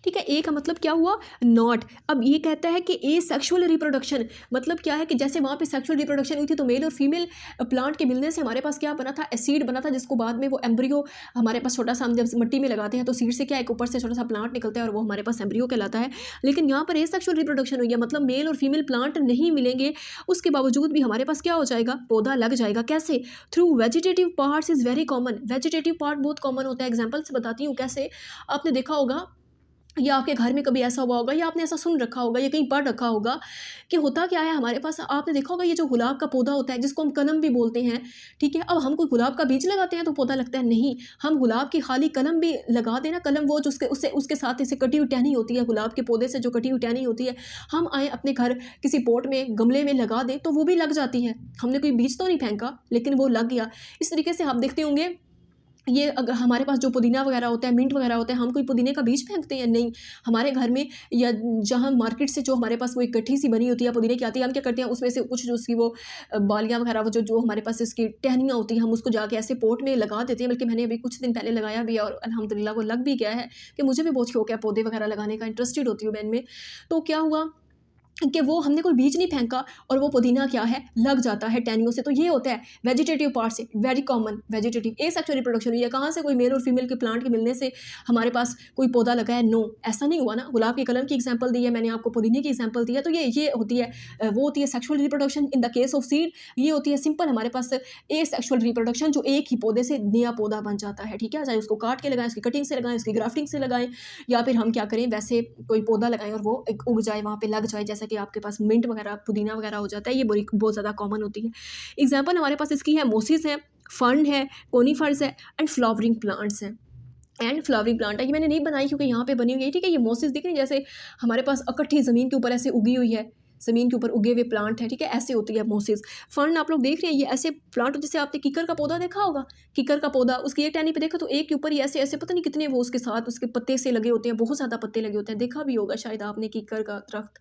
ठीक है। ए का मतलब क्या हुआ, नॉट। अब ये कहता है कि ए सेक्सुअल रिप्रोडक्शन, मतलब क्या है कि जैसे वहाँ पे सेक्सुअल रिप्रोडक्शन हुई थी तो मेल और फीमेल प्लांट के मिलने से हमारे पास क्या बना था, एसिड बना था, जिसको बाद में वो एम्ब्रियो हमारे पास छोटा सा, हम जब मिट्टी में लगाते हैं तो सीड से क्या एक ऊपर से छोटा सा प्लांट निकलता है और वो हमारे पास एम्ब्रियो कहलाता है। लेकिन यहाँ पर ए सेक्सुअल रिप्रोडक्शन हुई है, मतलब मेल और फीमेल प्लांट नहीं मिलेंगे, उसके बावजूद भी हमारे पास क्या हो जाएगा, पौधा लग जाएगा। कैसे, through vegetative parts is very common. Vegetative part बहुत कॉमन होता है, एग्जाम्पल से बताती हूँ कैसे। आपने देखा होगा या आपके घर में कभी ऐसा हुआ होगा, या आपने ऐसा सुन रखा होगा या कहीं पढ़ रखा होगा कि होता क्या है हमारे पास, आपने देखा होगा ये जो गुलाब का पौधा होता है जिसको हम कलम भी बोलते हैं, ठीक है। अब हम कोई गुलाब का बीज लगाते हैं तो पौधा लगता है, नहीं, हम गुलाब की खाली कलम भी लगा देना, कलम वो जो उसके साथ इसे कटी हुई टहनी होती है, गुलाब के पौधे से जो कटी हुई टहनी होती है, हम आए अपने घर किसी पॉट में गमले में लगा दें तो वो भी लग जाती है। हमने कोई बीज तो नहीं फेंका, लेकिन वो लग गया। इस तरीके से आप देखते होंगे, ये अगर हमारे पास जो पुदीना वगैरह होता है, मिंट वगैरह होता है, हम कोई पुदीने का बीज फेंकते हैं, नहीं। हमारे घर में या जहाँ मार्केट से जो हमारे पास वो इकट्ठी सी बनी होती है पुदीने की आती है, हम क्या करते हैं उसमें से कुछ जो उसकी वो बालियाँ वगैरह, वो जो हमारे पास इसकी टहनियाँ होती हैं, हम उसको जाके ऐसे पोट में लगा देते हैं। बल्कि मैंने अभी कुछ दिन पहले लगाया भी है और अल्हम्दुलिल्लाह वो लग भी गया है, कि मुझे भी बहुत शौक है पौधे वगैरह लगाने का, इंटरेस्टेड होती हूँ मैं इनमें। तो क्या हुआ कि वो हमने कोई बीज नहीं फेंका और वो पुदीना क्या है, लग जाता है टहनियों से। तो ये होता है वेजिटेटिव पार्ट से, वेरी कॉमन वेजिटेटिव। ए सेक्सुअल रिप्रोडक्शन हुई है, कहाँ से, कोई मेल और फीमेल के प्लांट के मिलने से हमारे पास कोई पौधा लगा है, नो, ऐसा नहीं हुआ ना। गुलाब की कलम की एग्जांपल दी है मैंने आपको, पुदीने की एग्जांपल दी है। तो ये होती है, वो होती है sexual reproduction in the case of seed. ये होती है सिंपल हमारे पास ए सेक्सुअल रिप्रोडक्शन, जो एक ही पौधे से नया पौधा बन जाता है, ठीक है। चाहे उसको काट के लगाएं, उसकी कटिंग से लगाएं, उसकी ग्राफ्टिंग से लगाएं, या फिर हम क्या करें, वैसे कोई पौधा लगाएं और वो उग जाए, वहाँ पे लग जाए, जैसा कि आपके पास मिंट वगैरह पुदीना वगैरह हो जाता है। ये बहुत ज़्यादा कॉमन होती है। एग्जाम्पल हमारे पास इसकी है, मोसिस है, फर्न है, कोनीफर्स है, एंड फ्लावरिंग प्लांट्स हैं। एंड फ्लावरिंग प्लांट है, ये मैंने नहीं बनाई क्योंकि यहाँ पे बनी हुई है, ठीक है। ये मोसिस दिख रही है, जैसे हमारे पास इकट्ठी ज़मीन के ऊपर ऐसे उगी हुई है, ज़मीन के ऊपर उगे हुए प्लांट है, ठीक है, ऐसे होती है मोसिस। फर्न आप लोग देख रहे हैं, ये ऐसे प्लांट, जैसे आपने कीकर का पौधा देखा होगा, कीकर का पौधा, उसकी एक टहनी पे देखो तो एक के ऊपर ही ऐसे ऐसे पता नहीं कितने वो उसके साथ उसके पत्ते से लगे होते हैं, बहुत ज़्यादा पत्ते लगे होते हैं, देखा भी होगा शायद आपने कीकर का दरख्त,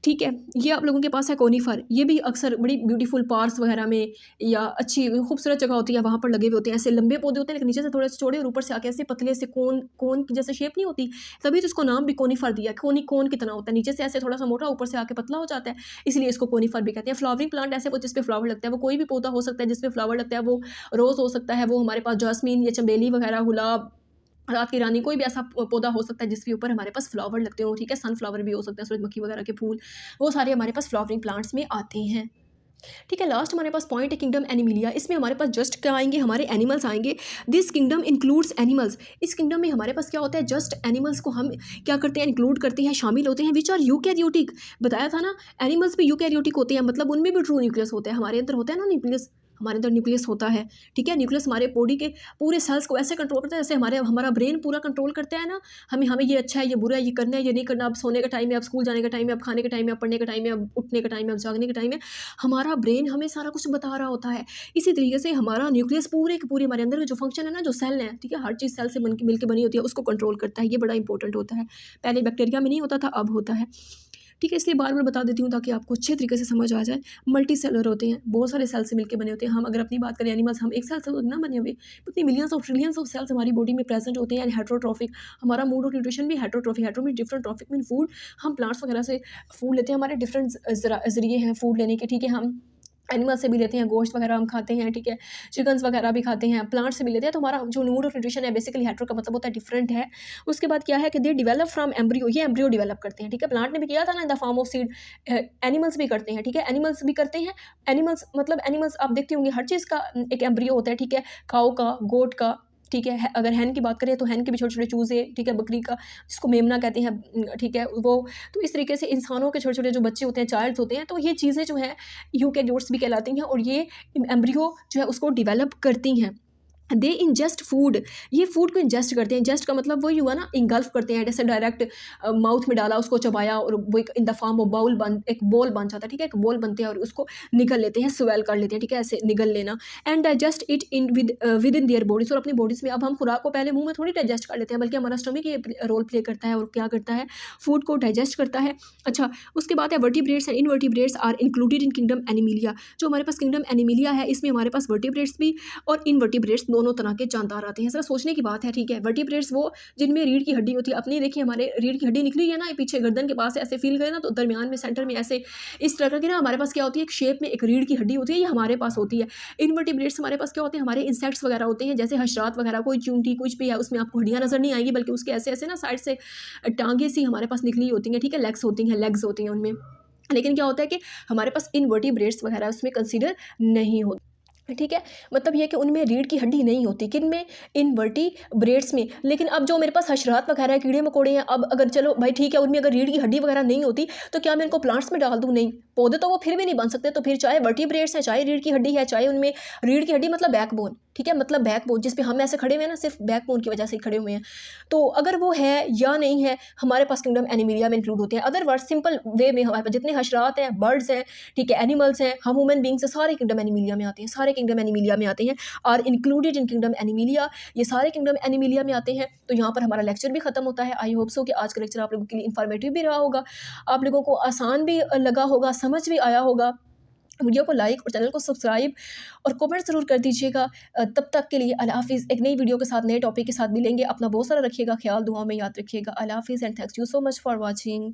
ठीक है। ये आप लोगों के पास है कोनीफर, ये भी अक्सर बड़ी ब्यूटीफुल पार्क्स वगैरह में या अच्छी खूबसूरत जगह होती है वहाँ पर लगे हुए होते हैं। ऐसे लंबे पौधे होते हैं लेकिन नीचे से थोड़े से चौड़े और ऊपर से आके ऐसे पतले से कोन की जैसे शेप नहीं होती, तभी तो इसको नाम भी कोनीफर दिया। कोन कितना होता है, नीचे से ऐसे थोड़ा सा मोटा, ऊपर से आके पतला हो जाता है, इसलिए इसको कोनीफर भी कहते हैं। फ्लावरिंग प्लांट ऐसे जिस पे फ्लावर लगता है, वो कोई भी पौधा हो सकता है जिसपे फ्लावर लगता है, वो रोज़ हो सकता है, वो हमारे पास जासमीन या चमेली वगैरह, गुलाब, रात की रानी, कोई भी ऐसा पौधा हो सकता है जिसके ऊपर हमारे पास फ्लावर लगते हो, ठीक है। सनफ्लावर भी हो सकता है, सूरजमुखी वगैरह के फूल, वो सारे हमारे पास फ्लावरिंग प्लांट्स में आते हैं, ठीक है। लास्ट हमारे पास पॉइंट है किंगडम एनिमिलिया। इसमें हमारे पास जस्ट क्या आएंगे, हमारे एनिमल्स आएंगे। This kingdom includes animals. इस किंगडम में हमारे पास क्या होता है, जस्ट एनिमल्स को हम क्या करते हैं, इंक्लूड करते हैं, शामिल होते हैं, विच आर यूकैरियोटिक। बताया था ना, एनिमल्स भी यूकैरियोटिक होते हैं, मतलब उनमें भी ट्रू न्यूक्लियस होता है। हमारे अंदर होता है ना न्यूक्लियस, हमारे अंदर न्यूक्लियस होता है, ठीक है। न्यूक्लियस हमारे बॉडी के पूरे सेल्स को ऐसे कंट्रोल करता है जैसे हमारा ब्रेन पूरा कंट्रोल करता है ना। हमें ये अच्छा है, ये बुरा है, ये करना है, ये नहीं करना, अब सोने का टाइम है, अब स्कूल जाने का टाइम है, अब खाने का टाइम है, अब पढ़ने का टाइम है, अब उठने का टाइम है, अब जागने का टाइम है। हमारा ब्रेन हमें सारा कुछ बता रहा होता है। इसी तरीके से हमारा न्यूक्लियस पूरे के पूरे हमारे अंदर जो फंक्शन है ना, जो सेल है, ठीक है, हर चीज़ सेल से मिलकर बनी होती है, उसको कंट्रोल करता है। ये बड़ा इंपॉर्टेंट होता है, पहले बैक्टीरिया में नहीं होता था, अब होता है, ठीक है। इसलिए बार बार बता देती हूँ ताकि आपको अच्छे तरीके से समझ आ जाए। मल्टी सेलर होते हैं, बहुत सारे सेल से मिलकर बने होते हैं। हम अगर अपनी बात करें एनिमल्स, हम एक सेल से ना बने हुए, इतनी millions of trillions of cells हमारी बॉडी में प्रेजेंट होते हैं। हेट्रोट्रॉफिक, हमारा मूड और न्यूट्रिशन भी हेट्रोट्रॉफिक, हेट्रो में डिफरेंट, ट्रॉफिक मीन फूड, हम प्लांट्स वगैरह से फूड लेते हैं, हमारे डिफरेंट जरिए हैं फूड लेने के, ठीक है। हम एनिमल से भी लेते हैं, गोश्त वगैरह हम खाते हैं, ठीक है, चिकन्स वगैरह भी खाते हैं, प्लांट से भी लेते हैं। तो हमारा जो न्यूड ऑफ न्यूट्रिशन है बेसिकली हेट्रो का मतलब होता है डिफरेंट है। उसके बाद क्या है कि दे डेवलप फ्रॉम एम्ब्रियो, ये एम्ब्रियो डेवलप करते हैं, ठीक है। प्लांट ने भी किया था ना इन the form of seed, animals भी करते हैं, ठीक है, एनिमल्स भी करते हैं। एनिमल्स मतलब एनिमल्स आप देखते होंगे हर चीज़ का एक एम्ब्रियो होता है, ठीक है, काऊ का, गोट का, ठीक है। अगर हैन की बात करें तो हैन के भी छोटे छोटे चूज़े, ठीक है, बकरी का जिसको मेमना कहते हैं, ठीक है, वो। तो इस तरीके से इंसानों के छोटे छोटे जो बच्चे होते हैं, चाइल्ड्स होते हैं, तो ये चीज़ें जो हैं यूकैरियोट्स भी कहलाती हैं और ये एम्ब्रियो जो है उसको डेवलप करती हैं। दे इंजेस्ट फूड, ये फूड को इंजेस्ट करते हैं। इंजेस्ट का मतलब वही हुआ ना, इंगल्फ करते हैं, जैसे डायरेक्ट माउथ में डाला, उसको चबाया और वो एक in the form of bowl बन एक बॉल बन जाता है, ठीक है, एक बॉल बनते हैं और उसको निगल लेते हैं, स्वेल कर लेते हैं, ठीक है, ऐसे निगल लेना। And digest it in with in their bodies, और अपनी बॉडीज में। अब हम खुराक को पहले मुंह में थोड़ी डाइजेस्ट कर लेते हैं, बल्कि हमारा स्टमक ये रोल प्ले करता है और क्या करता है, फूड को डाइजेस्ट करता है। अच्छा, उसके बाद है vertebrates and invertebrates are included in kingdom animalia. जो हमारे पास किंगडम एनिमिलिया है, इसमें हमारे पास वर्टिब्रेट्स भी और इनवर्टिब्रेट्स दोनों तरह के जानदार आते हैं। जरा सोचने की बात है, ठीक है। वर्टिब्रेट्स वो जिनमें रीढ़ की हड्डी होती है, अपनी देखिए हमारे रीढ़ की हड्डी निकली है ना, ये पीछे गर्दन के पास ऐसे फील करें ना, तो दरमियान में सेंटर में ऐसे इस तरह की ना हमारे पास क्या होती है, एक शेप में एक रीढ़ की हड्डी होती है, ये हमारे पास होती है। इनवर्टिब्रेट्स हमारे पास क्या होते हैं, हमारे इंसेक्ट्स वगैरह होते हैं, जैसे हशरात वगैरह, कोई चूंटी कुछ भी है, उसमें आपको हड्डियां नजर नहीं आएगी, बल्कि उसके ऐसे ऐसे ना साइड से टांगे सी हमारे पास निकली होती हैं, ठीक है, लेग्स होती हैं उनमें। लेकिन क्या होता है कि हमारे पास इनवर्टिब्रेट्स वगैरह उसमें कंसीडर नहीं होते, ठीक है। मतलब ये कि उनमें रीढ़ की हड्डी नहीं होती, किन में, इनवर्टिब्रेट्स में। लेकिन अब जो मेरे पास हशरात वगैरह कीड़े मकोड़े हैं, अब अगर चलो भाई ठीक है, उनमें अगर रीढ़ की हड्डी वगैरह नहीं होती, तो क्या मैं इनको प्लांट्स में डाल दूँ? नहीं, पौधे तो वो फिर भी नहीं बन सकते। तो फिर चाहे वर्टिब्रेट्स है, चाहे रीढ़ की हड्डी है, चाहे उनमें रीढ़ की हड्डी मतलब बैकबोन, ठीक है, मतलब बैकबोन जिस पे हम ऐसे खड़े हुए हैं ना, सिर्फ बैकबोन की वजह से ही खड़े हुए हैं। तो अगर वो है या नहीं है, हमारे पास किंगडम एनिमिलिया में इंक्लूड होते हैं। अदरवाइज सिंपल वे में हमारे पास जितने हशरात हैं, बर्ड्स हैं, ठीक है, एनिमल्स हैं, हम ह्यूमन बींग्स हैं, सारे किंगडम एनिमिलिया में आते हैं, सारे किंगडम एनिमिलिया में आते हैं और इंक्लूडेड इन किंगडम एनिमिलिया। ये सारे किंगडम एनिमिलिया में आते हैं। तो यहाँ पर हमारा लेक्चर भी खत्म होता है। आई होप सो कि आज का लेक्चर आप लोगों के लिए इन्फॉर्मेटिव भी रहा होगा, आप लोगों को आसान भी लगा होगा, समझ भी आया होगा। वीडियो को लाइक और चैनल को सब्सक्राइब और कमेंट ज़रूर कर दीजिएगा। तब तक के लिए अल्लाह हाफ़िज़। एक नई वीडियो के साथ, नए टॉपिक के साथ मिलेंगे। अपना बहुत सारा रखिएगा ख्याल, दुआ में याद रखिएगा। अल्लाह हाफ़िज़ and thanks you so much for watching.